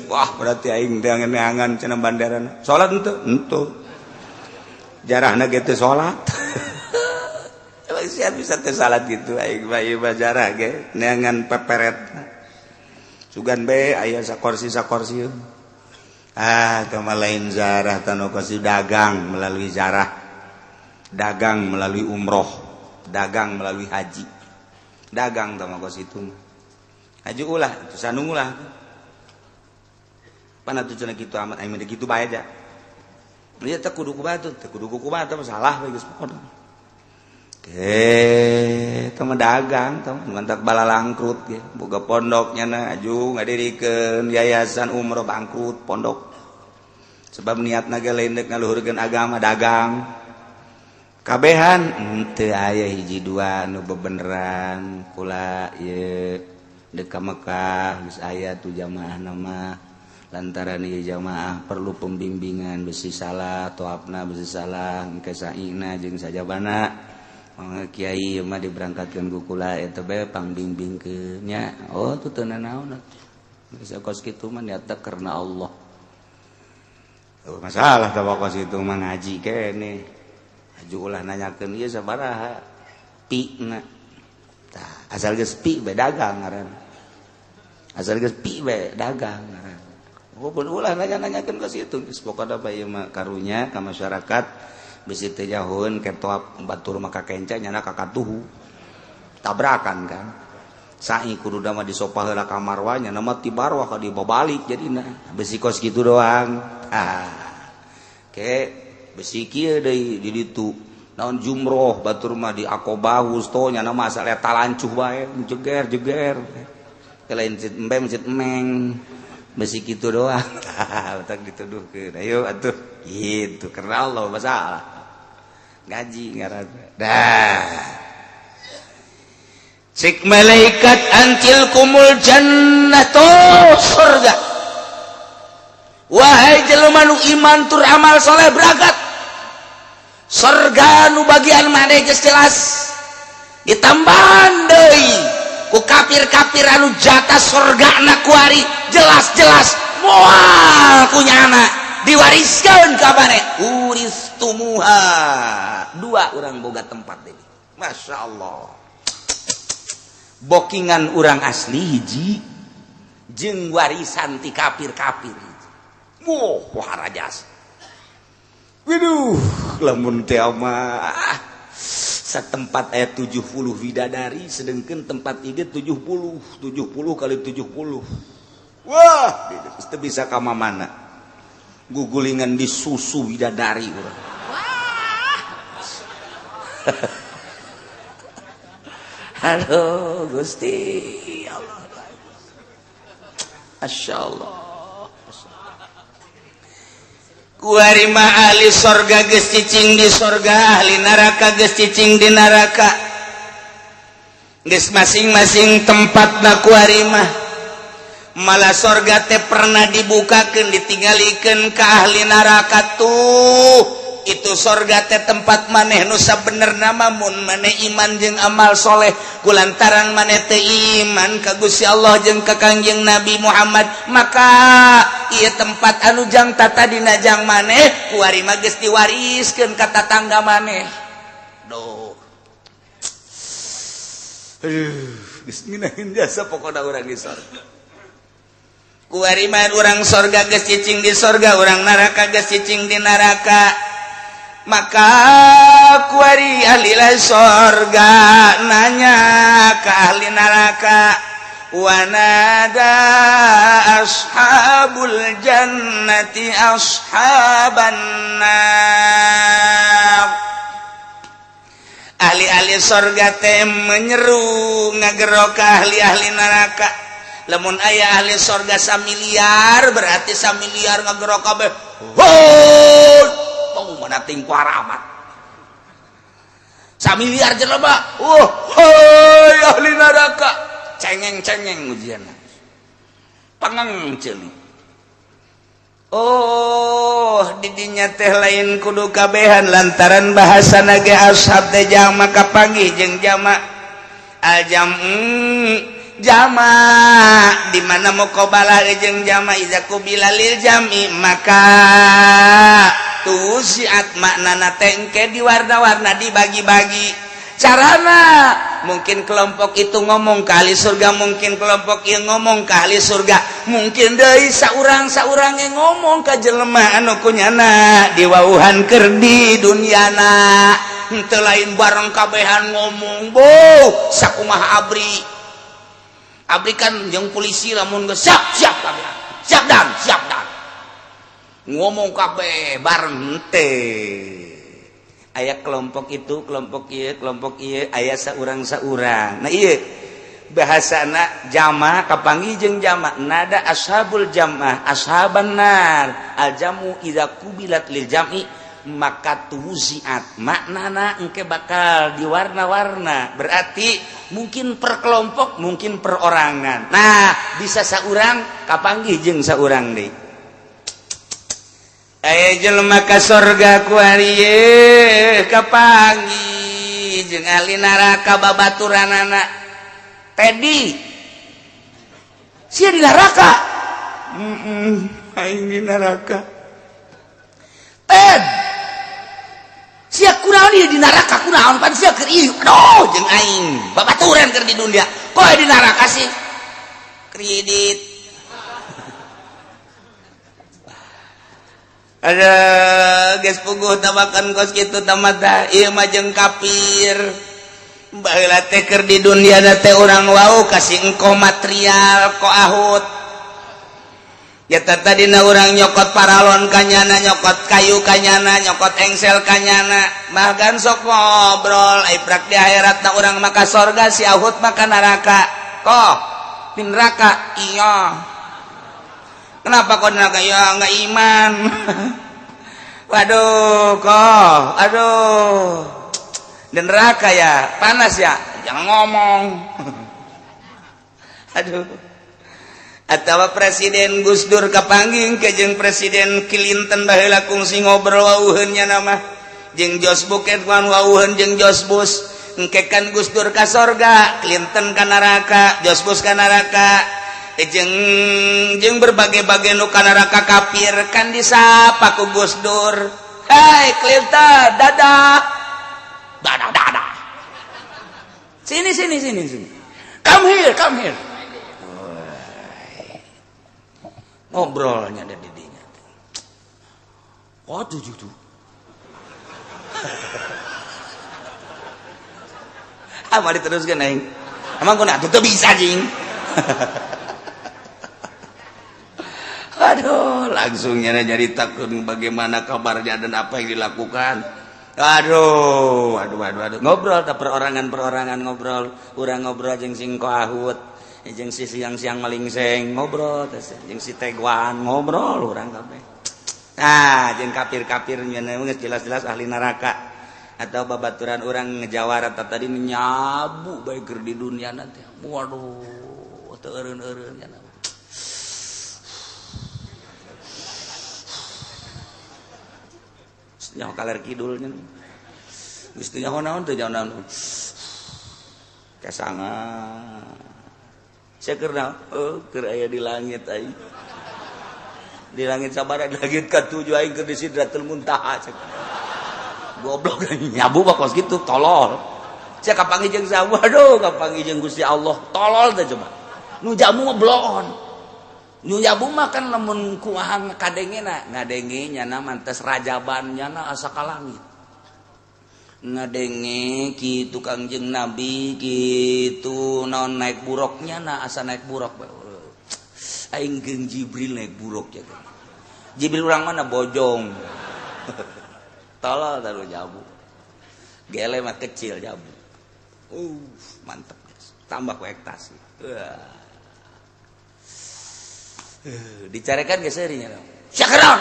A: wah berarti aing teh ngeunangan cenah bandarana salat henteu jarahna ge teu salat emang sia bisa teu salat gitu aing mah jarah ge neangan peperet sugan bae aya sakorsi kama lain zarah tanokasi dagang melalui zarah dagang melalui umroh dagang melalui haji dagang tanokasi itu haji ulah itu sanung ulah pana tuh cenah kitu amat aing mah kitu bae da ieu teh kudu kubatu masalah we geus pokona teman dagang teman mantak balalangkrut ya boga pondoknya na aju ngadirikeun yayasan umroh bangkrut pondok sebab niatna ge lain deuk ngaluhurkeun agama dagang kabehan teu aya hiji dua nu bebeneran kula ieu deuk ka Mekah geus aya tu jamaahna mah lantaran ieu jamaah perlu pembimbingan besi salah toapna besi salah engke saina jeung sajabana kiai mah diberangkatkeun ku kula eta bae pangbimbingkeun nya tu teu naon geus kos kitu mah niatna karena Allah masalah tah kos kitu mah ngaji keneh aju ulah nanyakeun ieu sabaraha pina tah asal geus pi bae dagang ngaran asal geus pi bae dagang ngaran ulah nanyakeun kos kitu geus pokona bae ieu mah karunya ka masyarakat bisi teh jahun ketoap batur maka kenca nyana kakatuhu tabrakan kan sai kudu mah disopah heula ka marwah nyana mah ti barwah ka dibabalik jadina bisi kos kitu doang ke bisi kieu deui di ditu naon jumroh batur mah di Aqabah wusto nyana mah asal eta lancuh bae jeger lain masjid emeng besi gitu doang tak dituduhkeun ayo atuh gitu karena Allah masalah gaji ngarana dah cik malaikat antil kumul jannah surga wahai jelema nu iman tur amal soleh beragat surga nu bagian maneh geus jelas ditambahan deui ku kafir-kafir anu jatah surgana ku ari jelas-jelas moal kunyana diwariskeun ka maneh uristumuha dua urang boga tempat deui Masya Allah bokingan urang asli hiji jeung warisan ti kafir-kafir wah rajas waduh lamun teh mah satempat ayat 70 widadari sedengkeun tempat ieu 70 kali 70 wah itu bisa ka mana gugulingan di susu widadari urang halo Gusti Allah masyaallah kuari mah ahli sorga geus cicing di sorga ahli neraka geus cicing di neraka geus masing-masing tempatna kuari mah malah sorga teh pernah dibukakeun ditinggalikeun ka ahli neraka tuh itu sorga teh tempat maneh nu sabenerna mun maneh iman jeung amal soleh kulantaran maneh teh iman ka Gusti Allah jeung ka Kangjeng Nabi Muhammad maka ieu tempat anu jang tata dina jang maneh kuari mah geus diwariskeun ka tatangga maneh doh geus nginahin jasa pokona urang di sorga kuari mah urang sorga geus cicing di sorga urang neraka geus cicing di neraka maka kuari ahli sorga nanya ke ahli neraka wanada ashabul jannati ashaban nar ahli-ahli sorga teh menyeru ngagero ke ahli-ahli neraka lamun aya ahli sorga samiliar berarti samiliar ngagero kabeh mana ting kuaramat samiliar jelema hoi ahli neraka cengeng-cengeng ujian pangang ceuli didinya teh lain kudu kabehan lantaran bahasana ge ashab teh jama kapanggih jeung jama aljam jama di mana muqabalah jeung jama iza qubila lil jami maka tusiat maknana tengke diwarna-warna dibagi-bagi carana mungkin kelompok itu ngomong ke ahli surga mungkin kelompok ieu ngomong ke ahli surga mungkin deui saurang-saurang yang ngomong ka jelema anu kunyana diwauhan keur di dunyana henteu lain bareng kabehan ngomong sakumaha abri kan jeung polisi lamun geus siap kabehan siap dan ngomong kabeh bareng teh aya kelompok itu kelompok ieu aya saurang-saurang nah ieu bahasana jama kapanggih jeung jama nada ashabul jamah ashaban nar aljamu idza qubilat lil jam'i maka tuziat maknana engke bakal diwarna-warna berarti mungkin per kelompok mungkin perorangan nah bisa saurang kapanggih jeung saurang deui aya jelema ka sorga ku ari ieu kapanggih jeung ahli neraka babaturanana Tedi sia di neraka aing di neraka Ted sia kunaon ieu di neraka kunaon pan sia keur ieu aduh jeung aing babaturan keur di dunia kok di neraka sih kredit ada geus puguh tabakan kos kitu tamata ieu mah jeung kafir baheula teh keur di dunia teh urang wau kasih engko material ko ahut eta tadina urang nyokot paralon kanyana nyokot kayu kanyana nyokot engsel kanyana magan sok ngobrol ai prak di akhiratna urang maka sorga si ahut maka neraka kok
B: di neraka. Iya. Kenapa kok di neraka? Ya nggak iman. Waduh kok, aduh, di neraka ya, panas ya, jangan ngomong. Aduh. Atawa Presiden Gus Dur kapanggih ke jeung Presiden Clinton baheula kungsi ngobrol wauheunnya nama jeung George Bush wauheun jeung George Bush engkekan Gus Dur ka sorga, Clinton ka neraka, George Bush ka neraka, jeung berbagai-bagai nu ka neraka kafir kan disapa ku Gus Dur. Hai Clinton, dadah. Dadah. Sini. Come here. Ngobrolnya ada didinya. Waduh tuh. Mari teruskan aing. Emang kau nak tuh bisa jing. Aduh, langsungnya jadi takut bagaimana kabarnya dan apa yang dilakukan. Aduh. Ngobrol, perorangan ngobrol. Urang ngobrol jeung sing kohahut. Jeung si siang-siang malingseng ngobrol, jeung si Tegwan ngobrol urang kabeh. Nah, jeung kafir-kafirnya geus jelas-jelas ahli neraka. Atau babaturan urang ngejawara tadi nyabu bae keur di dunia nanti. Waduh, teu eureun-eureun nya. Nyaho kaler kidulnya. Geus teu nyaho naon teu naon. Kasangan. Saya kira, keur aya di langit aing. Di langit sabaraha di langit ka-7 aing keur di Sidratul Muntaha. Goblok nyabu bakos gitu, tolol. Saya kapanggih jeung saha? Waduh, kapanggih jeung Gusti Allah. Tolol teh coba. Nu jamu mah bloon. Nu jamu mah kan lamun kumaha kadengena, ngadenge nyana mantes rajaban nyana asa ka langit. Ngadenge kitu Kangjeng Nabi kitu naon naik buruknya asa naik buruk aing geung Jibril naik buruk ya kan. Jibril urang mana bojong. Tolol taruh jabu. Gele mah kecil jabu. Mantep guys. Tambah ku ekstasi. Dicarekan geus euy nya. Syakaron.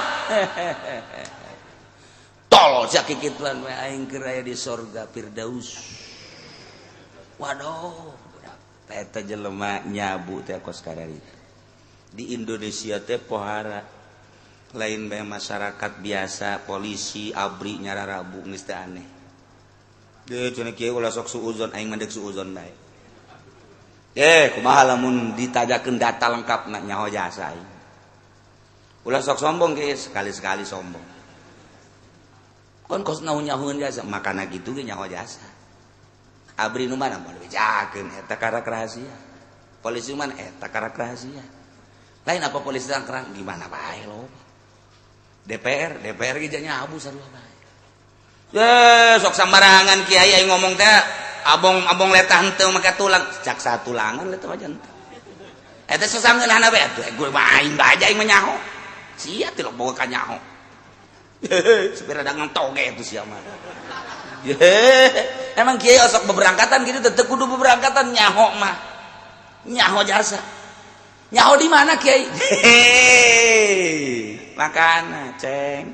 B: Tolol sia kikitlan we aing keur aya di sorga Firdaus. Waduh, eta jelema nyabu teh kos kadari. Di Indonesia teh pohara lain bae masyarakat biasa, polisi, abri nyararabu geus teh aneh. Deui cenah kieu ulah sok suuzon aing mandek suuzon bae. Kumaha lamun ditajakeun data lengkapna nyaho jasa aing. Ulah sok sombong ge sekali-sekali sombong. Kon kos nyahoeun jasa makana kitu ge nyaho jasa. Abri nu mana moal bejakeun eta karak rahasia. Polisi mana eta karak rahasia. Lain apa polisi tangkrang gimana bae lo. DPR ge nya abu sarua bae. Sok sambarangan kiai ngomong teh abong letah henteu make tulang cak satulangan letah wajan. Eta sasangeunana bae atuh gue main bae aing menyaho. Sia teh lo boga ka nyaho. Sepeda dagang toge itu siapa? Emang kiai osok beberangkatan gitu, tetep kudu beberangkatan nyaho mah, nyaho jasa, nyaho di mana kiai? Makana ceng.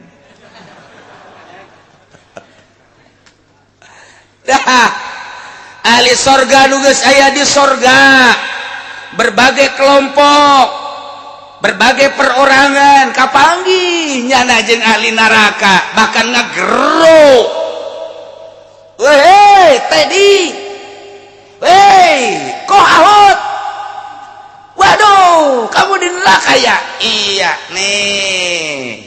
B: Dah, ahli sorga nugas aya di sorga, berbagai kelompok. Berbagai perorangan kapanggih nyana jeung ahli neraka bahkan ngageruk. Weh Teddy, kok ahot? Waduh, kamu di neraka ya? Iya nih.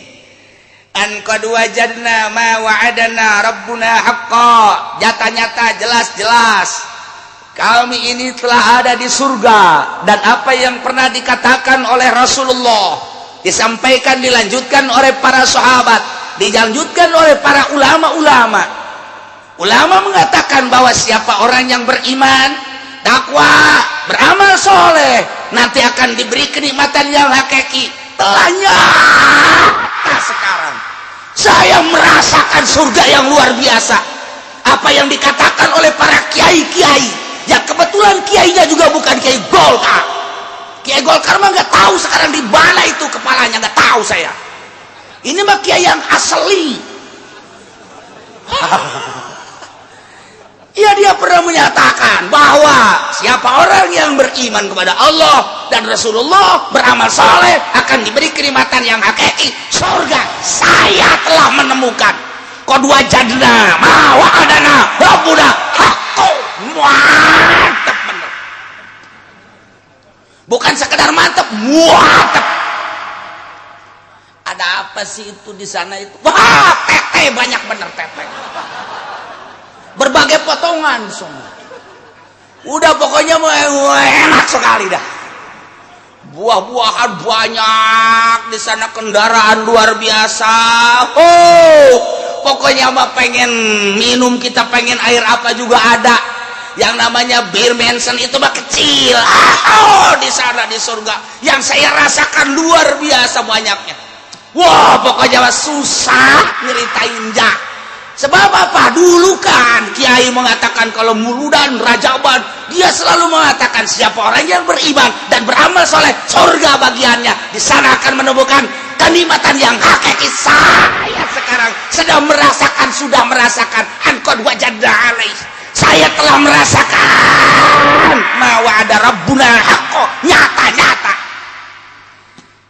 B: An qad wajadna ma wa'adana rabbuna haqqan. Nyata-nyata jelas-jelas kami ini telah ada di surga dan apa yang pernah dikatakan oleh Rasulullah disampaikan dilanjutkan oleh para sahabat dilanjutkan oleh para ulama-ulama. Ulama mengatakan bahwa siapa orang yang beriman, takwa, beramal soleh nanti akan diberi kenikmatan yang hakiki. Telahnya sekarang saya merasakan surga yang luar biasa. Apa yang dikatakan oleh para kiai-kiai yang kebetulan kiainya juga bukan kiai Golkar, Golkar mah nggak tahu sekarang di mana itu kepalanya, nggak tahu saya. Ini mah kiai yang asli. Ya dia pernah menyatakan bahwa siapa orang yang beriman kepada Allah dan Rasulullah, beramal soleh, akan diberi kenikmatan yang hakiki, surga. Saya telah menemukan qad wajadna ma wa'adana rabbuna haqqo. Mantap bener. Bukan sekedar mantap, mantap. Ada apa sih itu di sana itu? Wah, tete banyak bener tete. Berbagai potongan semua. Udah pokoknya enak sekali dah. Buah-buahan banyak di sana, kendaraan luar biasa. Oh, pokoknya mah pengen minum, kita pengen air apa juga ada. Yang namanya bir Manson itu mah kecil. Oh, di sana di surga yang saya rasakan luar biasa banyaknya. Wah, pokoknya mah susah nyeritain jah. Sebab apa? Dulu kan kiai mengatakan kalau Muludan Rajaban, dia selalu mengatakan siapa orang yang beriman dan beramal soleh, surga bagiannya. Di sana akan menemukan kenikmatan yang hakiki. Saya sekarang sedang merasakan, sudah merasakan qad wajadna alaih. Saya telah merasakan ma wa'ada rabbuna haqqo, nyata-nyata.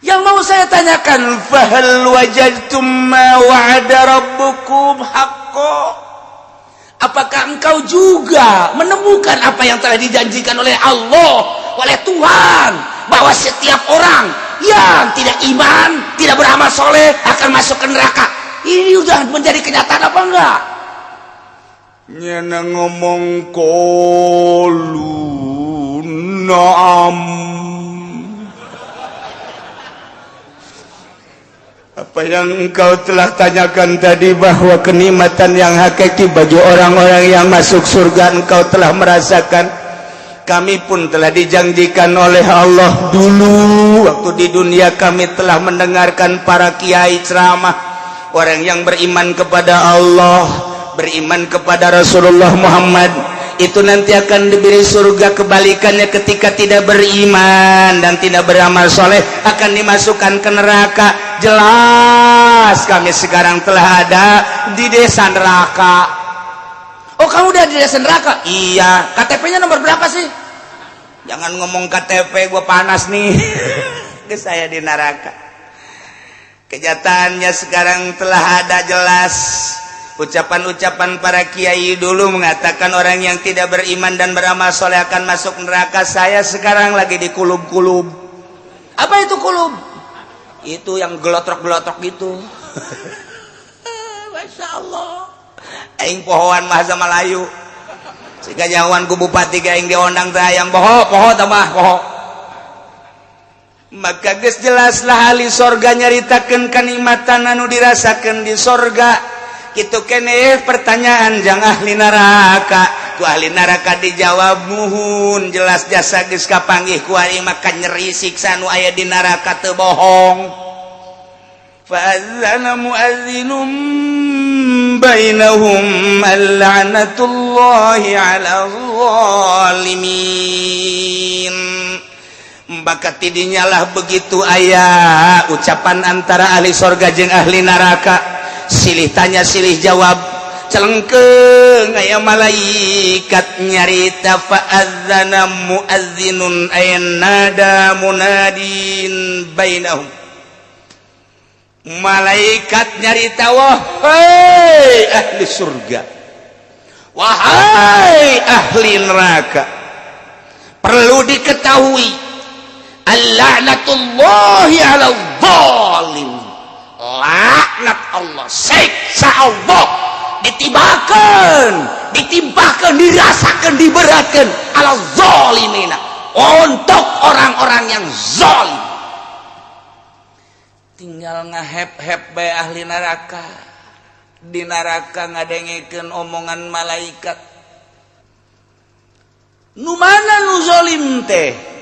B: Yang mau saya tanyakan, fahal wajadtum ma wa'ada rabbukum haqqo? Apakah engkau juga menemukan apa yang telah dijanjikan oleh Allah, oleh Tuhan, bahwa setiap orang yang tidak iman, tidak beramal soleh akan masuk ke neraka? Ini sudah menjadi kenyataan apa enggak?
C: Nyana ngomong kolu naam. Apa yang engkau telah tanyakan tadi, bahwa kenikmatan yang hakiki bagi orang-orang yang masuk surga engkau telah merasakan. Kami pun telah dijanjikan oleh Allah dulu waktu di dunia. Kami telah mendengarkan para kiai ceramah, orang yang beriman kepada Allah, beriman kepada Rasulullah Muhammad, itu nanti akan diberi surga. Kebalikannya, ketika tidak beriman dan tidak beramal soleh akan dimasukkan ke neraka. Jelas kami sekarang telah ada di desa neraka.
B: Oh, kamu udah di desa neraka?
C: Iya.
B: KTP-nya nomor berapa sih?
C: Jangan ngomong KTP, gue panas nih. Saya di neraka. Kenyataannya sekarang telah ada jelas. Ucapan-ucapan para kiai dulu mengatakan orang yang tidak beriman dan beramal soleh akan masuk neraka. Saya sekarang lagi di kulub-kulub.
B: Apa itu kulub?
C: Itu yang gelotrok-gelotrok gitu.
B: Masya Allah.
C: Aing pohoan bahasa Melayu. Jika nyawan ku bupati aing diondang tayang poho tambah poho. Maka geus jelaslah ahli sorga nyaritakeun kanikmatan anu dirasakeun di sorga. Kitu keneh pertanyaan jang ahli neraka. Ku ahli neraka dijawab muhun, jelas jasa geus kapanggih ku ari maka nyeri siksa nu aya di neraka teu bohong. Fa'adzana mu'adzinum bainahum al-la'natullahi 'alal zalimin. Maka tidinyalah begitu aya ucapan antara ahli sorga jeung ahli neraka. Silih tanya silih jawab, celengkeung aya malaikat nyarita. Fa'adzana mu'adzinun ayanada munadin bainahum. Malaikat nyarita, wahai ahli surga, wahai ahli neraka, perlu diketahui al-la'natullahi 'alal zalim. Laknat Allah, siksa Allah ditimpakan, dirasakan, diberatkan ala zalimina, untuk orang-orang yang zalim. Tinggal ngahep-hep bae ahli neraka. Di neraka ngadengikeun omongan malaikat. Nu mana nu zalim teh?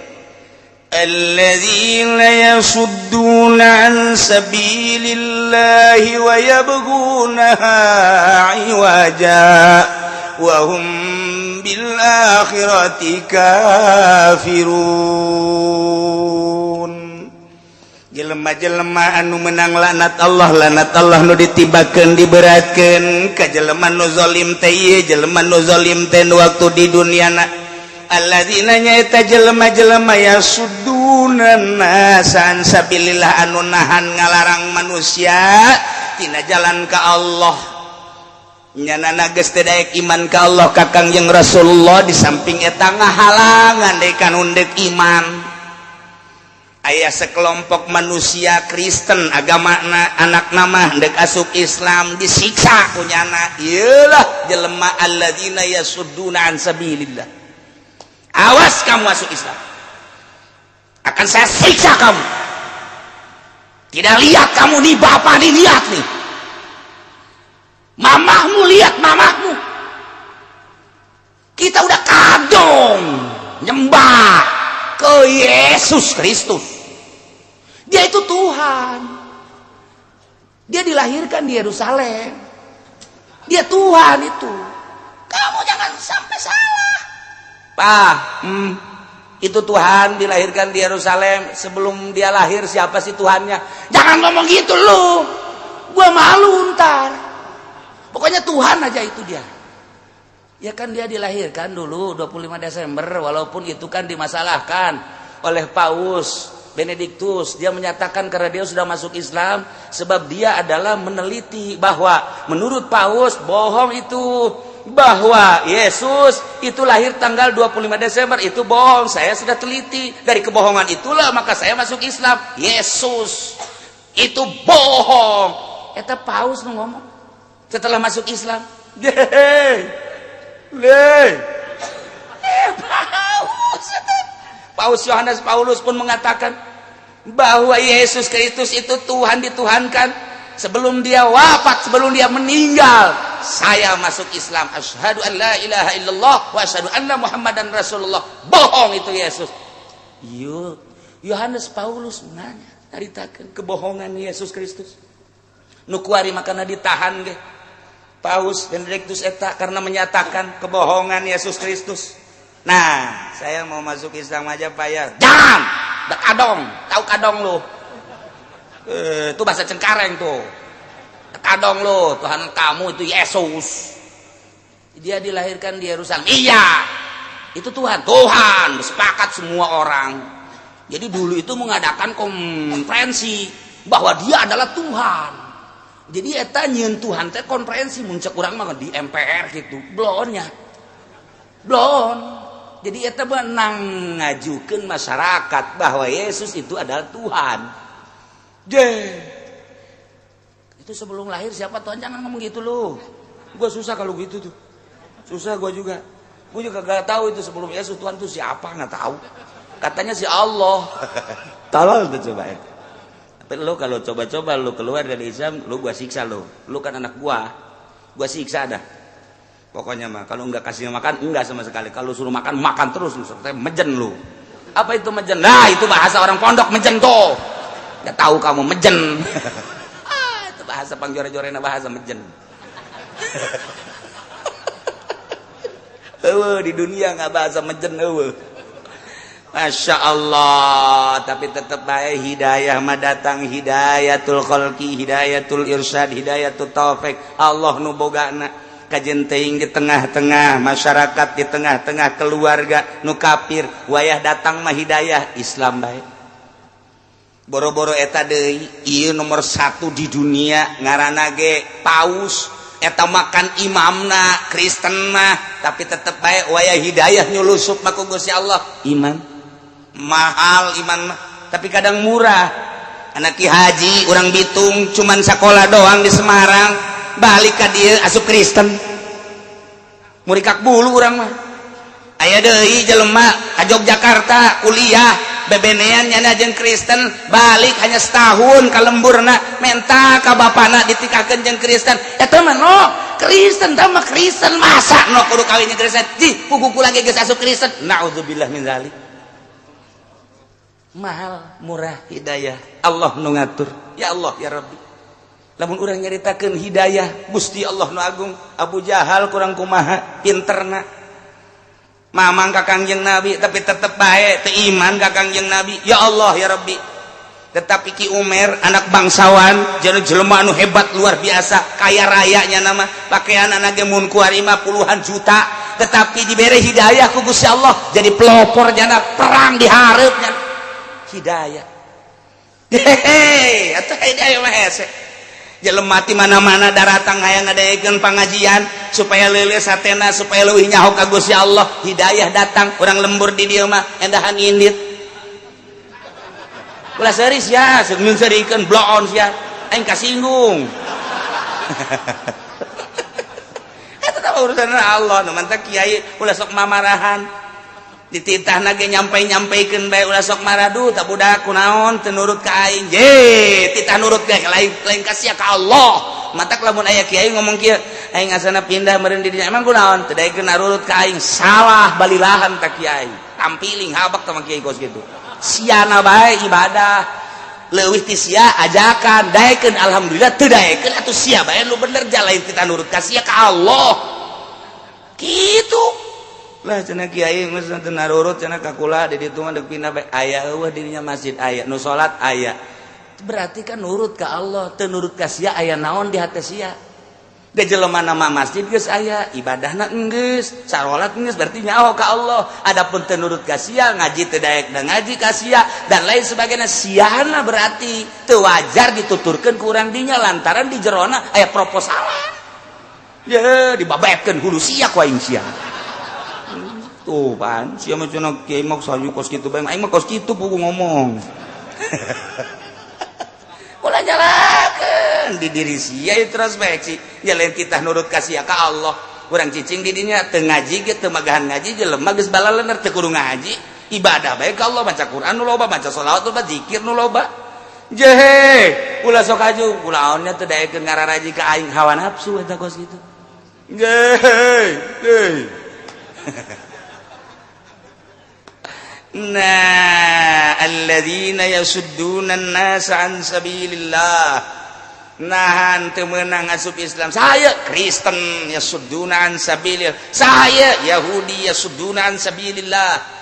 C: Alladzina yasudduna an sabilillahi wa yabghunaha 'iwaja wa hum bil akhirati kafirun. jelema-jelema anu menang laknat Allah nu ditibakeun diberatkeun ka jelema nu zalim teh ieu jelema nu zalim teh waktu di duniana alladzina nyaeta jelema-jelema yasudunan nasan sabilillah anu nahan ngalarang manusia tina jalan ka Allah nyanana geus teu daek iman ka Allah ka Kangjeng Rasulullah di samping eta ngahalangan deui kanu deuk iman. Aya sekelompok manusia Kristen agamana anak nama hendak asup Islam disiksa kunyana ieulah jelema alladzina yasudduna an sabilillah. Awas kamu masuk Islam, akan saya siksa kamu. Tidak lihat kamu nih bapak nih, lihat nih mamahmu, lihat mamahmu, kita udah kadung nyembah ke Yesus Kristus. Dia itu Tuhan. Dia dilahirkan di Yerusalem. Dia Tuhan itu. Kamu jangan sampai salah. Pak, itu Tuhan dilahirkan di Yerusalem. Sebelum dia lahir siapa sih Tuhannya? Jangan ngomong gitu lu. Gua malu ntar. Pokoknya Tuhan aja itu dia. Ya kan dia dilahirkan dulu 25 Desember walaupun itu kan dimasalahkan oleh Paus Benediktus. Dia menyatakan karena dia sudah masuk Islam sebab dia adalah meneliti bahwa menurut Paus bohong itu bahwa Yesus itu lahir tanggal 25 Desember itu bohong. Saya sudah teliti dari kebohongan itulah maka saya masuk Islam. Yesus itu bohong. Eta Paus nu ngomong setelah masuk Islam. Paus Yohanes Paulus pun mengatakan bahwa Yesus Kristus itu Tuhan dituhankan sebelum dia wafat, sebelum dia meninggal. Saya masuk Islam. Asyhadu an la ilaha illallah wa asyhadu anna Muhammadan Rasulullah. Bohong itu Yesus. Yohanes Paulus nanya, naritakeun kebohongan Yesus Kristus. Nu kuari makana ditahan ge. Paus Benediktus eta karena menyatakan kebohongan Yesus Kristus. Nah, saya mau masuk Islam aja Pak ya. Jangan! Kadong, tahu kadong lu? Itu bahasa Cengkareng tuh. Kadong lu, Tuhan kamu itu Yesus. Dia dilahirkan di Yerusalem. Iya, itu Tuhan. Tuhan, sepakat semua orang. Jadi dulu itu mengadakan konferensi bahwa dia adalah Tuhan. Jadi eta nyieun Tuhan teh konferensi muncak urang mah di MPR gitu. Blonnya. Blon. Jadi eta benang ngajukeun masyarakat bahwa Yesus itu adalah Tuhan. Itu sebelum lahir siapa Tuhan jangan ngomong gitu lu. Gua susah kalau gitu tuh. Susah gua juga. Gua juga gak tahu itu sebelum Yesus Tuhan itu siapa enggak tahu. Katanya si Allah. Tolol tuh coba itu. Tapi lo kalau coba-coba lo keluar dari Islam, lo gua siksa lo. Lo kan anak gua siksa dah. Pokoknya mah kalau enggak kasih makan, enggak sama sekali. Kalau suruh makan, makan terus lo. Serta mejen lo. Apa itu mejen? Nah itu bahasa orang pondok mejen tuh. Gak tahu kamu mejen. Itu bahasa pangjore-jorena bahasa mejen. Di dunia nggak bahasa mejen. Masya Allah, tapi tetap baik hidayah mah datang, hidayatul khalqi, hidayatul irsyad, hidayatul taufik. Allah nu bogana kajen teuing di tengah-tengah masyarakat, di tengah-tengah keluarga nu kafir, wayah datang mah hidayah Islam baik. Boro-boro eta deui, ieu nomor 1 di dunia ngaranna ge Paus, eta makan imamna Kristen mah, tapi tetep baik wayah hidayah nyulusup mah ku Gusti Allah. Iman mahal iman mah, tapi kadang murah. Anak Ki Haji urang Bitung cuman sekolah doang di Semarang, balik ka dieu asup Kristen. Murikak bulu urang mah. Aya deui jelema ka Yogyakarta kuliah bebenean nyana jeung Kristen, balik hanya setahun ka lemburna menta ka bapana ditikakeun jeung Kristen. Eta mah no Kristen tah mah Kristen masa no kudu kawin jeung Kristen. Di puguku lagi geus asup Kristen. Naudzubillah min zalik. Mahal murah hidayah Allah nu ngatur. Ya Allah ya Rabbi, lamun urang nyaritakeun hidayah Gusti Allah nu agung, Abu Jahal kurang kumaha pinterna mamang ka Kangjeng Nabi tapi tetep bae teu iman ka Kangjeng Nabi. Ya Allah ya Rabbi,
B: tetapi Ki Umer anak bangsawan jelema anu hebat luar biasa kaya rayanya nama pakaian anake mun kuarima puluhan juta tetapi dibere hidayah ku Gusti Allah jadi pelopor jana perang di hareupnya hidayah hehe atuh hidayah mah hese jelema ti mana-mana daratang hayang ngadaekeun pangajian supaya leuleus hatena supaya leuwih nyaho ka Gusti Allah hidayah datang urang lembur di dieu mah endahan indit ulah seris ya segeun serikeun bloon sia aing kasinggung eta teh urusan Allah nu mantap kiai ulah sok mamarahan dititahna ge nyampai-nyampaikeun bae ulah sok maradu tah budak kunaon teu nurut ka aing je titah nurut ge lain ka sia ka Allah matak lamun aya kiai ngomong kieu aing asana pindah meureun di dinya emang kunaon teu daekeun narurut ka aing salah balilahan tah kiai tampiling habak tah kiai kos kitu siana bae ibadah leuwih ti sia ajakan daekeun alhamdulillah teu daekeun atuh sia bae lu bener jalain kita nurut ka sia ka Allah kitu lah cenah kiai geus teu narurut cenah ka kula di ditu mah deuk pindah bae aya eueuh dirinya masjid aya nu salat aya berarti kan nurut ka Allah teu nurut ka sia aya naon di hate sia da jelema nama masjid geus aya ibadahna geus salat geus berarti nyaho ka Allah adapun teu nurut ka sia ngaji teu daek da ngaji ka sia dan lain sebagainya siana berarti teu wajar dituturkeun ku urang dinya lantaran di jerona aya proposalan ye dibabaetkeun hulu sia ku aing sia tuh pan sia mah cenah kiai mah sayu kos kitu bae aing mah kos kitu pugu ngomong ulah nyalakeun di diri sia introspeksi jalan kita nurut ka sia ka Allah urang cicing di dinya teu ngaji ge teu magahan ngaji jelema geus balaleuneur teu kudu ngaji ibadah bae ka Allah maca Quran nu loba maca shalawat nu loba zikir nu loba jehe ulah sok aju kulaonnya teu daekeun ngararaji ka aing hawa nafsu eta kos kitu gehe nah alladzina yasudduna an-nasa an sabilillah nahan teu meunang asup Islam saya Kristen yasudduna an sabilillah saya Yahudi yasudduna an sabilillah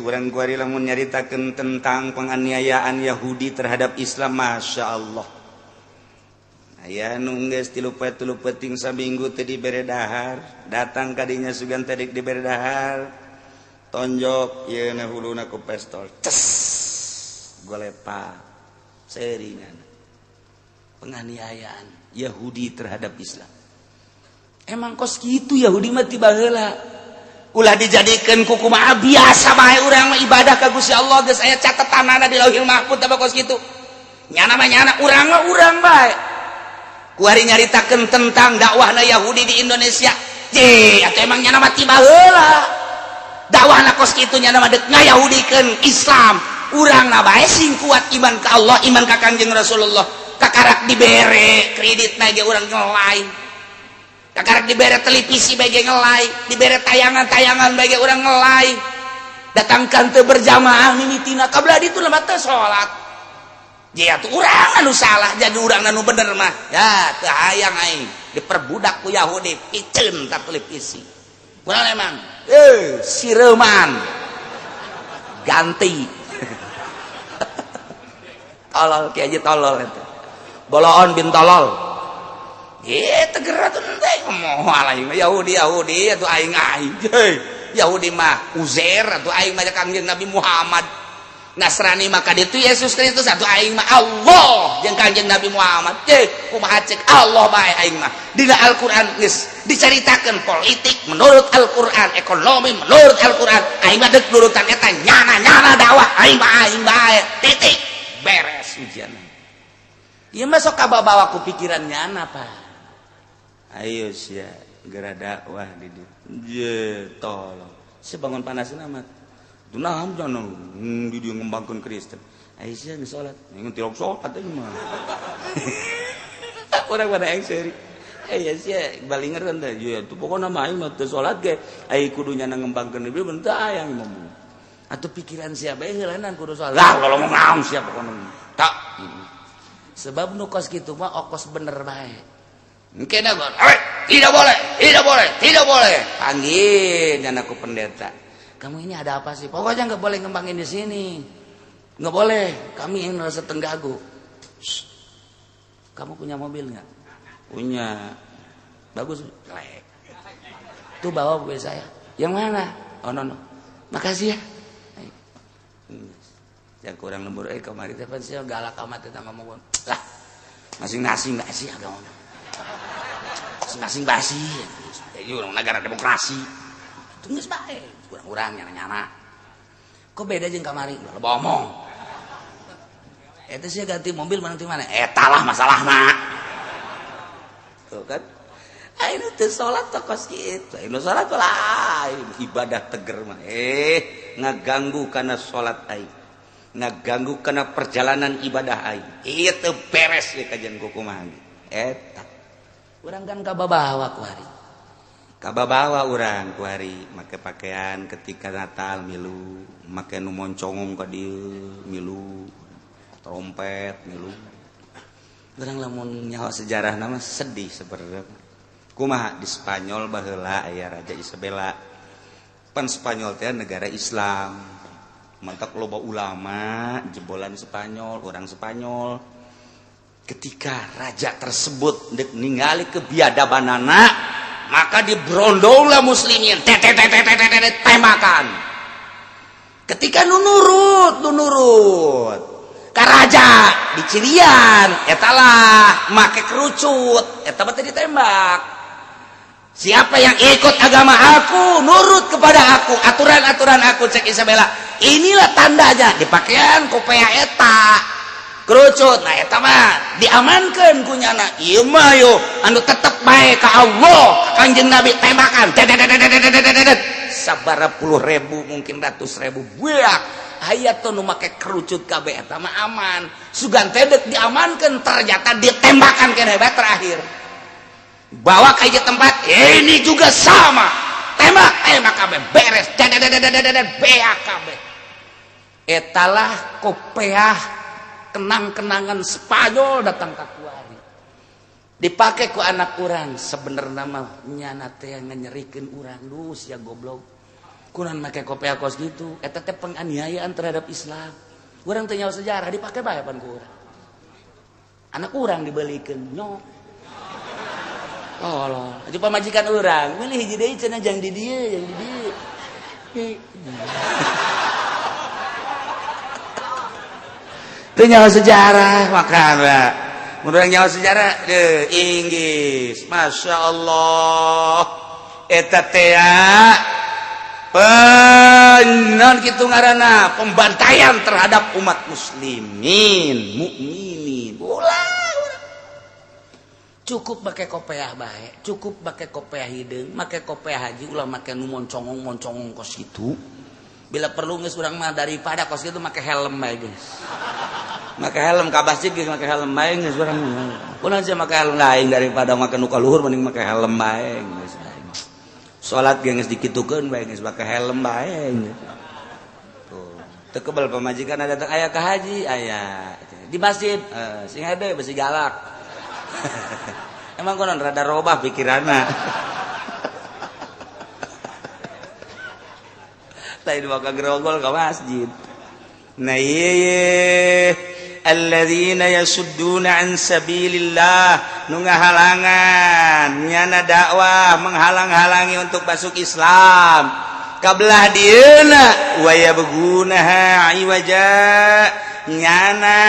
B: urang kuari lamun nyaritakeun tentang penganiayaan Yahudi terhadap Islam Masya Allah aya nu geus 3 peuting saminggu teu dibere dahar datang ka dinya sugan teh dibere dahar tonjok ieu na huluna ku pistol ces golepa seringan penganiayaan Yahudi terhadap Islam emang kos kitu Yahudi mah ti baheula ulah dijadikeun ku kumaha biasa bae urang mah ibadah ka Gusti Allah geus aya catatanana di Lauhil Mahfuz teh kos kitu nyana mah nyana urang mah urang bae ku ari nyaritakeun tentang dakwahna Yahudi di Indonesia je atuh emang nyana mah ti baheula dakwahna kos kitu nya nama deuk ngayahudikeun Islam urang na bae sing kuat iman ka Allah iman ka Kangjeng Rasulullah kakarak dibere kreditna ge urang ngelai kakarak dibere televisi bae ge ngelai dibere tayangan-tayangan bae ge urang ngelai datangkan teu berjamaah mimitina kabla ditu lemah teu salat je atuh urang anu salah jadi urang anu bener mah ya teu hayang aing diperbudak ku Yahudi piceun ta televisi urang emang sireman ganti tolol kiai aja tolol itu boloon bin tolol teger atuh teh moho alai Yahudi atuh aing Yahudi mah Uzair atuh aing mah Kangjeng Nabi Muhammad Nasrani mah ka ditu Yesus Kristus atuh aing mah Allah jeung Kangjeng Nabi Muhammad kumaha cek Allah bae aing mah dina Al-Qur'an geus diceritakeun politik menurut Al-Qur'an ekonomi menurut Al-Qur'an aing mah deuk nurutan eta nyana dakwah aing bae titik beres ujian ieu mah sok kabawa ku pikiran nyana Pak ayo sia geura dakwah di dieu je tolong sebangun panasna amat dunaham jangan di dia ngembangkan Kristen Aisyah nge sholat nge tilok sholat aja mah orang pada yang seri Aisyah balinger kan dah ya tu pokoknya mah aing mah teu sholat ge aing kudunya ngembangkan ieu bentar ayang ngomong atuh pikiran siapa heulanan kudu sholat lah kalau mau naon siapa pokona tak sebab nu kos kitu mah okos bener bae engke na tidak boleh panggil dan aku pendeta kamu ini ada apa sih? Pokoknya nggak boleh ngembangin di sini. Nggak boleh, kami yang merasa tenggagu. Kamu punya mobil nggak? Punya. Bagus. Lek. Tuh bawa mobil saya. Yang mana? Oh no. Makasih ya. Yang kurang lembur kemarin teh sih galak amat teh ngomong. Lah, masing-masing basi agama. Masing-masing basi. Ieu negara demokrasi. Itu geus bae, kurang-kurang nyana-nyana. Kok beda jeung kamari? Lo omong. Eta sih ganti mobil mana ti mana? Eta lah masalahna. Tuh kan. Ayo teu salat teh kos kitu. Ayo salat lah ibadah teger mah. Ngaganggu kana salat aing. Ngaganggu kana perjalanan ibadah aing. Ieu teu beres ye kajian kumaha. Eta. Urang kan kababawa ku hari. Kababawa urang ku hari make pakaian ketika Natal milu, make nu moncongong ka dieu milu, trompet milu. Urang lamun nyaho sejarah nama sedih sebenarnya. Kumaha di Spanyol baheula aya Raja Isabella. Pan Spanyol teh negara Islam. Mantak loba ulama jebolan Spanyol, orang Spanyol. Ketika raja tersebut ningali kebiadabanana, maka dibrondonglah muslimin, tembakan. Ketika nunurut ka raja dicirian, etalah make kerucut, eta teh ditembak. Siapa yang ikut agama aku, nurut kepada aku, aturan-aturan aku, cek Isabella. Inilah tandanya di pakaian kopea eta. Kerucut, nah eta mah diamankeun ku nyana. Ieu mah yo anu tetep bae ka Allah, Kanjeng Nabi tembakan. Sabaraha ribu mungkin ratus ribu buak. Aya teh nu make kerucut kabeh eta mah aman. Sugan teh deuk diamankeun ternyata ditembakan keneh bae terakhir. Bawa ke tempat, ini juga sama. Tembak kabeh beres. Beak kabeh. Etalah kopeah kenang-kenangan Spanyol datang ka kuari. Dipakai ku anak urang, sebenarnya mah nyana teh nganyerikeun urang duh sia goblok. Kunaon make kopiah kos gitu? Eta teh penganiayaan terhadap Islam. Urang teh nyaho sejarah dipake bae pan ku urang. Anak urang dibelikeun nyok. Oh, aja pamajikan urang, milih hiji deui cenah jang di dieu, jang di dieu. Itu nyawa sejarah makanya menurut nyawa sejarah Inggris, Masya Allah eta teh non kitu ngaranna pembantaian terhadap umat muslimin mukminin. Ulah cukup pakai kopiah bae, cukup pakai kopiah hideung, make kopiah haji ulah make nu moncongong kos kitu. Bila perlu geus urang mah daripada kos kitu make helm bae geus. Make helm ka masjid geus make helm bae geus urang. Kunaon sih make helm lain daripada make nu ka luhur mending make helm bae geus. Salat geus dikitukeun bae geus make helm bae geus. Tuh, teu kebal pamajikan datang aya ka haji aya di masjid sing hade besi galak. Emang konon rada robah pikiranna. Lain maka gerogol ke masjid. Nah iya alladzina yasudduna an sabilillah nu ngahalangan nyana dakwah menghalang-halangi untuk masuk Islam kabelah dieuna wa yabgunaha iwaja nyana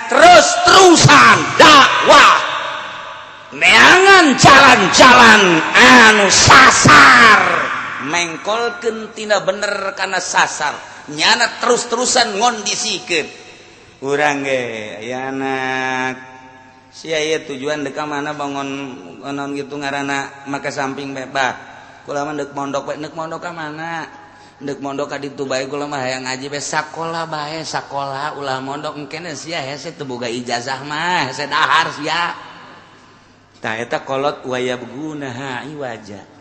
B: terus-terusan dakwah neangan jalan-jalan anu sasar mengkolkeun tina bener kana sasar nyana terus-terusan ngondisikeun urang ge aya anak sia ieu tujuan deuk ka mana bangun naon kitu ngaranna maka samping bebas kula mah deuk mondok bae deuk mondok ka mana deuk mondok ka ditu bae kula mah hayang ngaji bae sakola bae sakola ulah mondok engkene sia hese teu boga ijazah mah hese dahar sia tah eta kolot wayabgunaha iwaja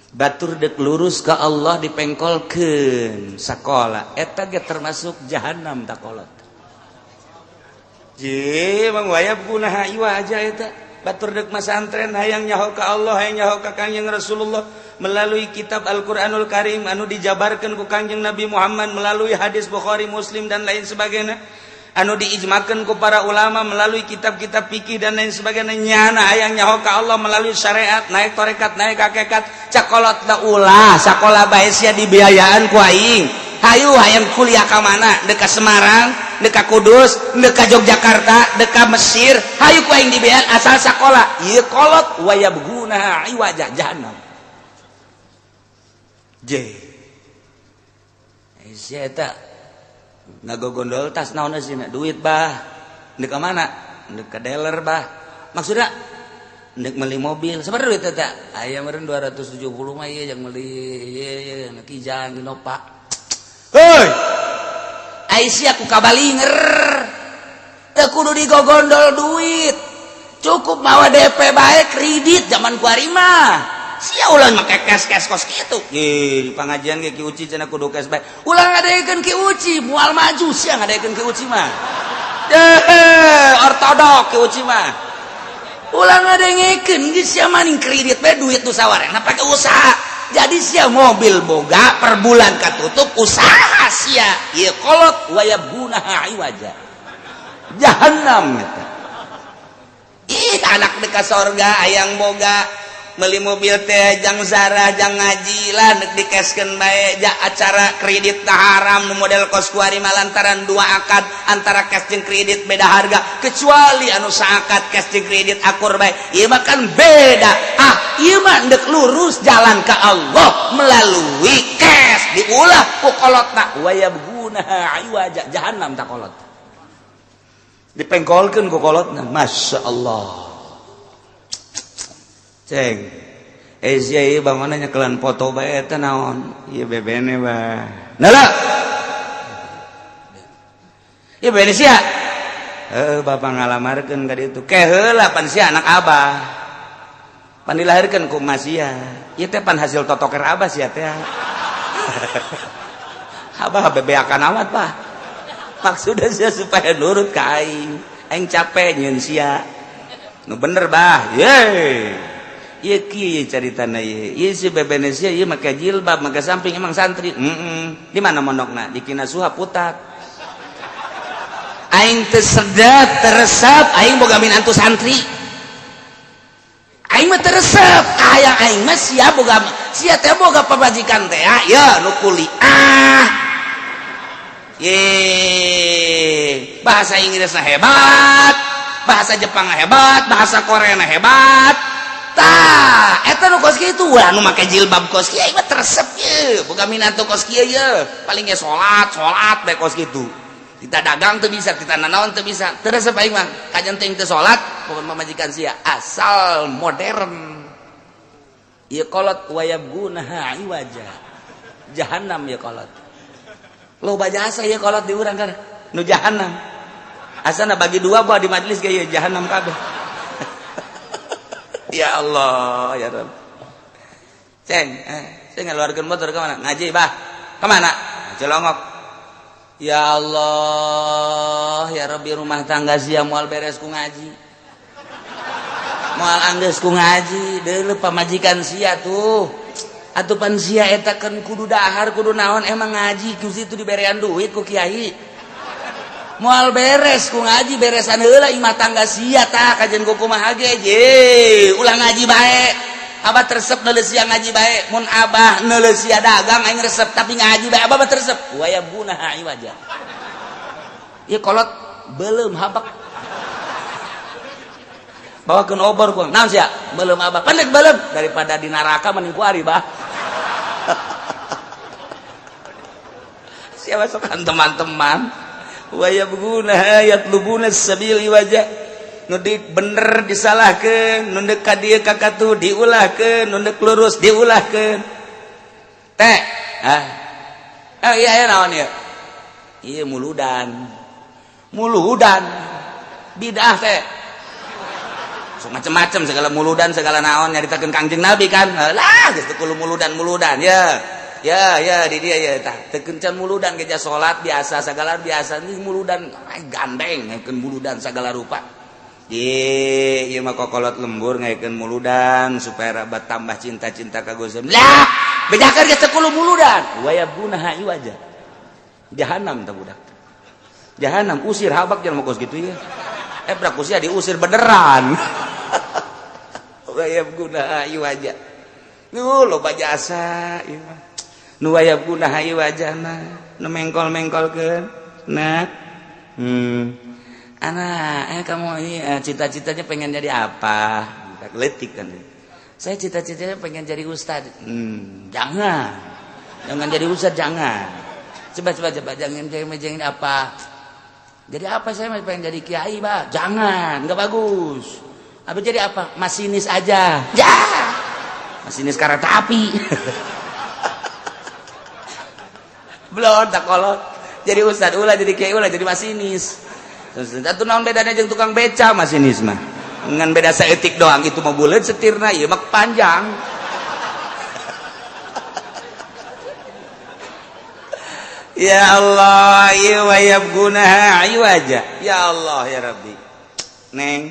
B: batur dek lurus ke Allah dipengkolkeun sakola eta ge termasuk jahanam tak kolot je mang wayabgunaha iwaja eta batur deuk masantren hayang nyaho ka Allah hayang nyaho ka Kangjeng Rasulullah melalui kitab Al-Qur'anul Karim anu dijabarkeun ku Kangjeng Nabi Muhammad melalui hadis Bukhari Muslim dan lain sebagainya anu diijmakeun ku para ulama melalui kitab-kitab fikih dan lain sebagainya nyana hayang nyaho ka Allah melalui syariat naik tarekat naik hakikat cakolot da ulah sakola bae sia dibiayaan ku aing hayu hayang kuliah ka mana dekat Semarang dekat Kudus dekat Yogyakarta dekat Mesir hayu ku aing dibiayaan asal sakola ieu kolot wa yabghuna iwaja jahannam j sia eta ngagogondol tas naon sih duit bah ndek ka mana ndek ka dealer bah maksudna ndek meuli mobil sabar duit eta aya meureun 270 mah ieu yang meuli ieu Kijang Innova heuy Aisyah ku kabalinger teu kudu digogondol duit cukup mawa DP bae kredit zaman kuari mah sia ulah make cash kos kitu di pangajian ge Ki Uci cenah kudu cash bae ulah ngadegeun Ki Uci moal maju sia ngadegeun Ki Uci mah ortodok Ki Uci mah ulah ngadengekeun geus sia maning kredit bae duit nu sawarena pake usaha jadi sia mobil boga per bulan katutup usaha sia ieu kolot wa yabgunaha iwaja jahannam eta ih anak dekat sorga hayang boga meuli mobil teh jang zarah jang ngaji lah nek dikeskeun bae ja acara kredit tah haram nu model kos kuari malantaran dua akad antara cash jeung kredit beda harga kecuali anu saakad cash jeung kredit akur bae ieu mah kan beda ieu mah ndek lurus jalan ka Allah melalui cash diulah ku kolotna wa yabgunaha iwaja jahannam ta kolot dipengkolkeun ku kolotna masyaallah ceng sia ieu bangona nyekelan foto bae eta naon ieu bebene bah nala ieu bebene sia bapak ngalamarkeun ka ditu ke heula pan sia anak abah pan dilahirkeun ku emas sia ieu teh pan hasil totoker abah sia teh abah bebeakan amat bah maksudna sia supaya nurut ka aing capek nyieun sia nu bener bah ye ieu kieu caritana ieu si bebene sia ieu make jilbab make samping emang santri di mana mondokna di Kinasuha Putat aing teu sedap teresep aing boga minantu santri aing mah teresep aya aing mah sia boga sia teh boga pabajikan teh ya nu kuliah bahasa Inggrisna hebat bahasa Jepang hebat bahasa Korea hebat tah eta nu kos kitu ulah nu make jilbab kos kieu mah teresep ye boga minantu kos kieu ye paling ge salat bae kos kitu kita dagang teu bisa kita nanaon teu bisa teresep aing mah kajen teh teu salat pokon mamajikan sia asal modern ieu kolot wa yabgunaha iwaja jahannam ieu kolot loba jasa ieu kolot di urang kan nu jahannam asana bagi dua buah di majelis ge ieu jahannam kabeh ya Allah ya Rabb ceng saya ngeluarkan motor ke mana ngaji bah ke mana Cilongok ya Allah ya Rabbi rumah tangga sia moal beres ku ngaji moal anggeus ku ngaji deuleu pamajikan sia tuh atuh pan sia eta kan kudu dahar kudu naon emang ngaji ku situ diberean duit ku kiai moal beres ku ngaji beresan heula imah tangga sia tah kajen ku kumaha ge je ulah ngaji bae abah teresep neuleuh sia ngaji bae mun abah neuleuh sia dagang aing resep tapi ngaji bae abah teresep wa yabgunaha iwaja ieu kolot beuleum habak bawakeun obor ku naon sia beuleum abah pendek beuleum daripada di neraka mending ku ari bah sia masokan teman-teman wa yabghuna yatlubuna sabil iwaja nu bener disalahkeun nu deuk ka dieu ka katu diulahkeun nu deuk lurus diulahkeun teh iya naon ieu ieu muludan bidah teh so macem-macem segala muludan segala naon nyaritakeun Kangjeng Nabi kan lah geus teu kudu muludan ya di dia ya tah teu kencan muludan geja salat biasa sagala biasa ini muludan gandeng ngakeun muludan sagala rupa ieu mah kokolot lembur ngaekeun muludan supaya rabat tambah cinta-cinta ka Gusti. Lah, bedakeun ge 10 muludan. Wa yabgunaha iwaja. Jahanam tah budak. Jahanam usir habak jangan mokos gitu ya. Brak usia diusir beneran. Wa yabgunaha iwaja. Nu loba jasa ieu mah. Nu wa yabgunaha iwajana, nu mengkol-mengkolkeun. Nah. Anak, kamu ini cita-citanya pengen jadi apa? Letik kan. Saya cita-citanya pengen jadi ustad. Jangan jadi ustad, jangan. Coba jangan apa? Jadi apa saya pengen jadi kiai, Pak? Jangan, nggak bagus. Apa jadi apa? Masinis aja. Ya, masinis kereta api. Belum tak kolot. Jadi ustad ulah, jadi kiai ulah, jadi masinis. Satu naon bedanya jeung tukang beca masinis mah. Ngan beda saeutik doang itu mah buleut setirna ieu mah panjang. Ya Allah, ieu wa yabgunaha iwaja. Ya Allah ya Rabbi. Neng.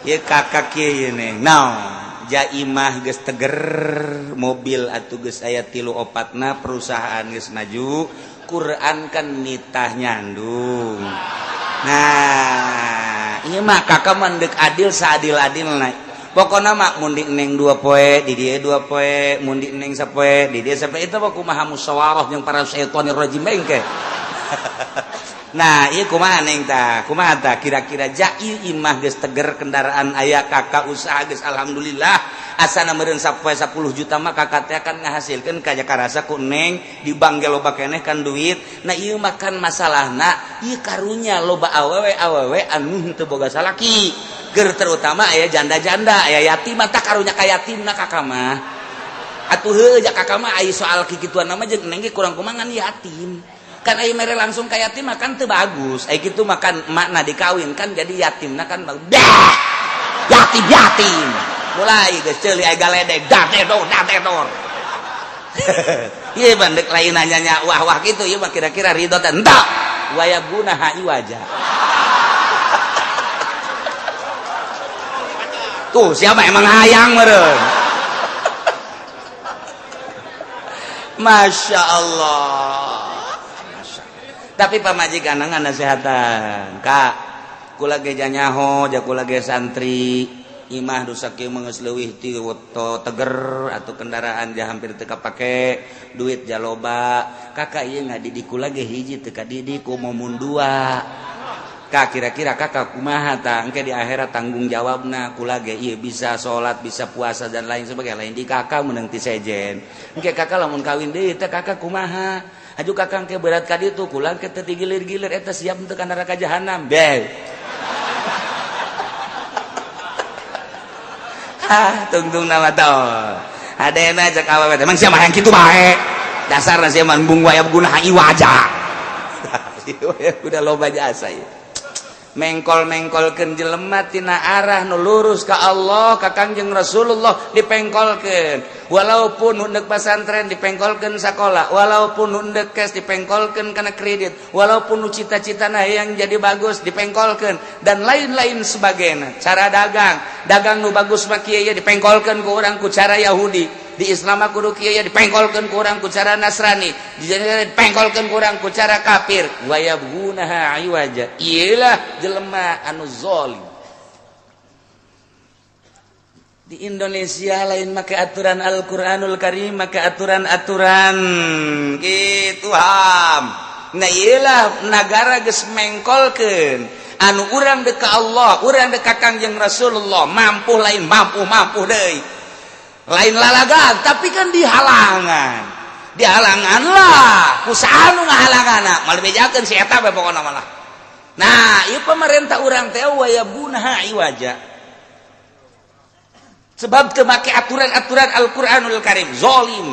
B: Ieu kakak kieu Neng. Naon? Jaimah geus teger, mobil atuh geus aya 3-4na, perusahaan geus maju. Quran kan nitah nyandung. Nah, ieu mah kakak mandek adil saadil-adilna. Pokona mah mun di neng 2 poe, di dieu 2 poe, mun di neng sapoe, di dieu sapoe. Itu mah kumaha musyawarah jeung para syaitonir rajim engke. Nah, ieu kumaha neng tah? Kumaha tah kira-kira jai imah geus teger kendaraan aya kakak usaha geus alhamdulillah. Asana meureun sapoe 10 juta mah kakak teh akan ngahasilkeun ka Jakarta ku neng di bank ge loba keneh kan duit. Nah ieu mah kan masalahna ieu karunya loba awewe anu teu boga salaki. Keur terutama aya janda-janda, aya yatim tah karunya ka yatimna kakak mah. Atuh heuh ja kakak mah aya soal kikituan mah jeung neng ge kurang kumaha ngan yatim. Kan aya mere langsung ka yatim mah kan teu bagus. Aya kitu mah kan emakna dikawin kan jadi yatimna kan bagus. Yatim. Mulai geus ceuli aya galedeg dadedor. Ieu bandek lain nanya wah kitu ieu mah kira-kira ridho teh henteu. Wa yabgunaha iwaja. Tuh siapa emang hayang meureun. Masya Allah. Tapi pamajikan ngan nasehatan Kak kula ge janyaho ja kula ge santri imah rusak kieu geus leuwih ti weto teger atuh kendaraan ja hampir teu kapake duit ja loba kakak ieu ngadidik kula ge hiji teu kadidik umum 2 Kak kira-kira kakak kumaha tah engke di akhirat tanggung jawabna kula ge ieu bisa salat bisa puasa dan lain sebagainya lain di kakak meunang ti sejen engke kakak lamun kawin deui teh kakak kumaha aju kakang ke berat ka ditu kulang ke teu gilir-gilir eta siap teu ka neraka jahanam beh. Tungtung nama tol. Adena cek awewe emang sia mah yang kitu bae. Dasarna sia mah bung wayab gunaha iwaja. Udah loba jasa ieu. Mengkol-mengkolkeun jelema tina arah nu lurus ka Allah ka Kangjeng Rasulullah dipengkolkeun. Walaupun undek pesantren dipengkolkeun sakola, walaupun undek kes dipengkolkeun kana kredit, walaupun nu cita-citana yang jadi bagus dipengkolkeun dan lain-lain sebagainya. Cara dagang nu bagus mah kieu dipengkolkeun ku urang ku cara Yahudi. Di Islam kudu kieu dipengkolkeun ku urang ku cara Nasrani, dipengkolkeun ku urang ku cara kafir. Wa yabgunaha iwaja. Iyalah jelema anu zalim. Di Indonesia lain make aturan Al-Qur'anul Karim, make aturan-aturan kitu ham. Nah iyalah negara geus mengkolkeun anu urang deuk ka Allah, urang deuk ka Kangjeng Rasulullah, mampu lain mampu deui. Lain lalagan, tapi kan dihalangan lah kusaha nu ngahalanganna malah bejakeun si eta bae pokona malah. Nah ieu pemerintah urang teh wa yabgunaha iwaja sebab teu make aturan-aturan Al-Qur'anul Karim zalim.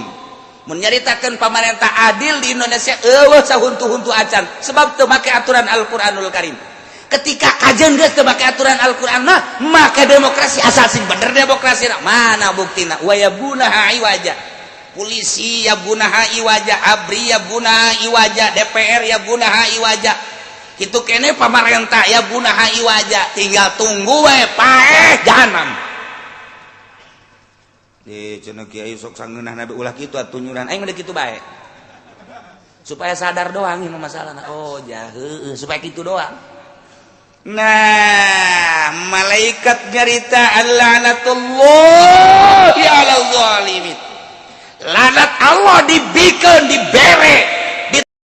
B: Mun nyaritakeun pemerintah adil di Indonesia eueuh sahuntu-huntu acan sebab teu make aturan Al-Qur'anul Karim. Ketika kajian geus teu make aturan Al-Qur'an maka demokrasi asal sing bener demokrasi mana buktina wa yabgunaha iwaja. Polisi yabgunaha iwaja, ABRI yabgunaha iwaja, DPR yabgunaha iwaja. Kitu kene pamarentah ya gunaha iwaja tinggal tunggu we paeh jahanam. Di cenah kiai sok sangeunah nabi ulah kitu atuh nyuran aing mah kitu bae. Supaya sadar doang ieu masalahna. Oh, heueuh supaya kitu doang. Nah, malaikat nyarita al-la'natullahi 'alal zalimin. Laknat Allah dibikeun dibere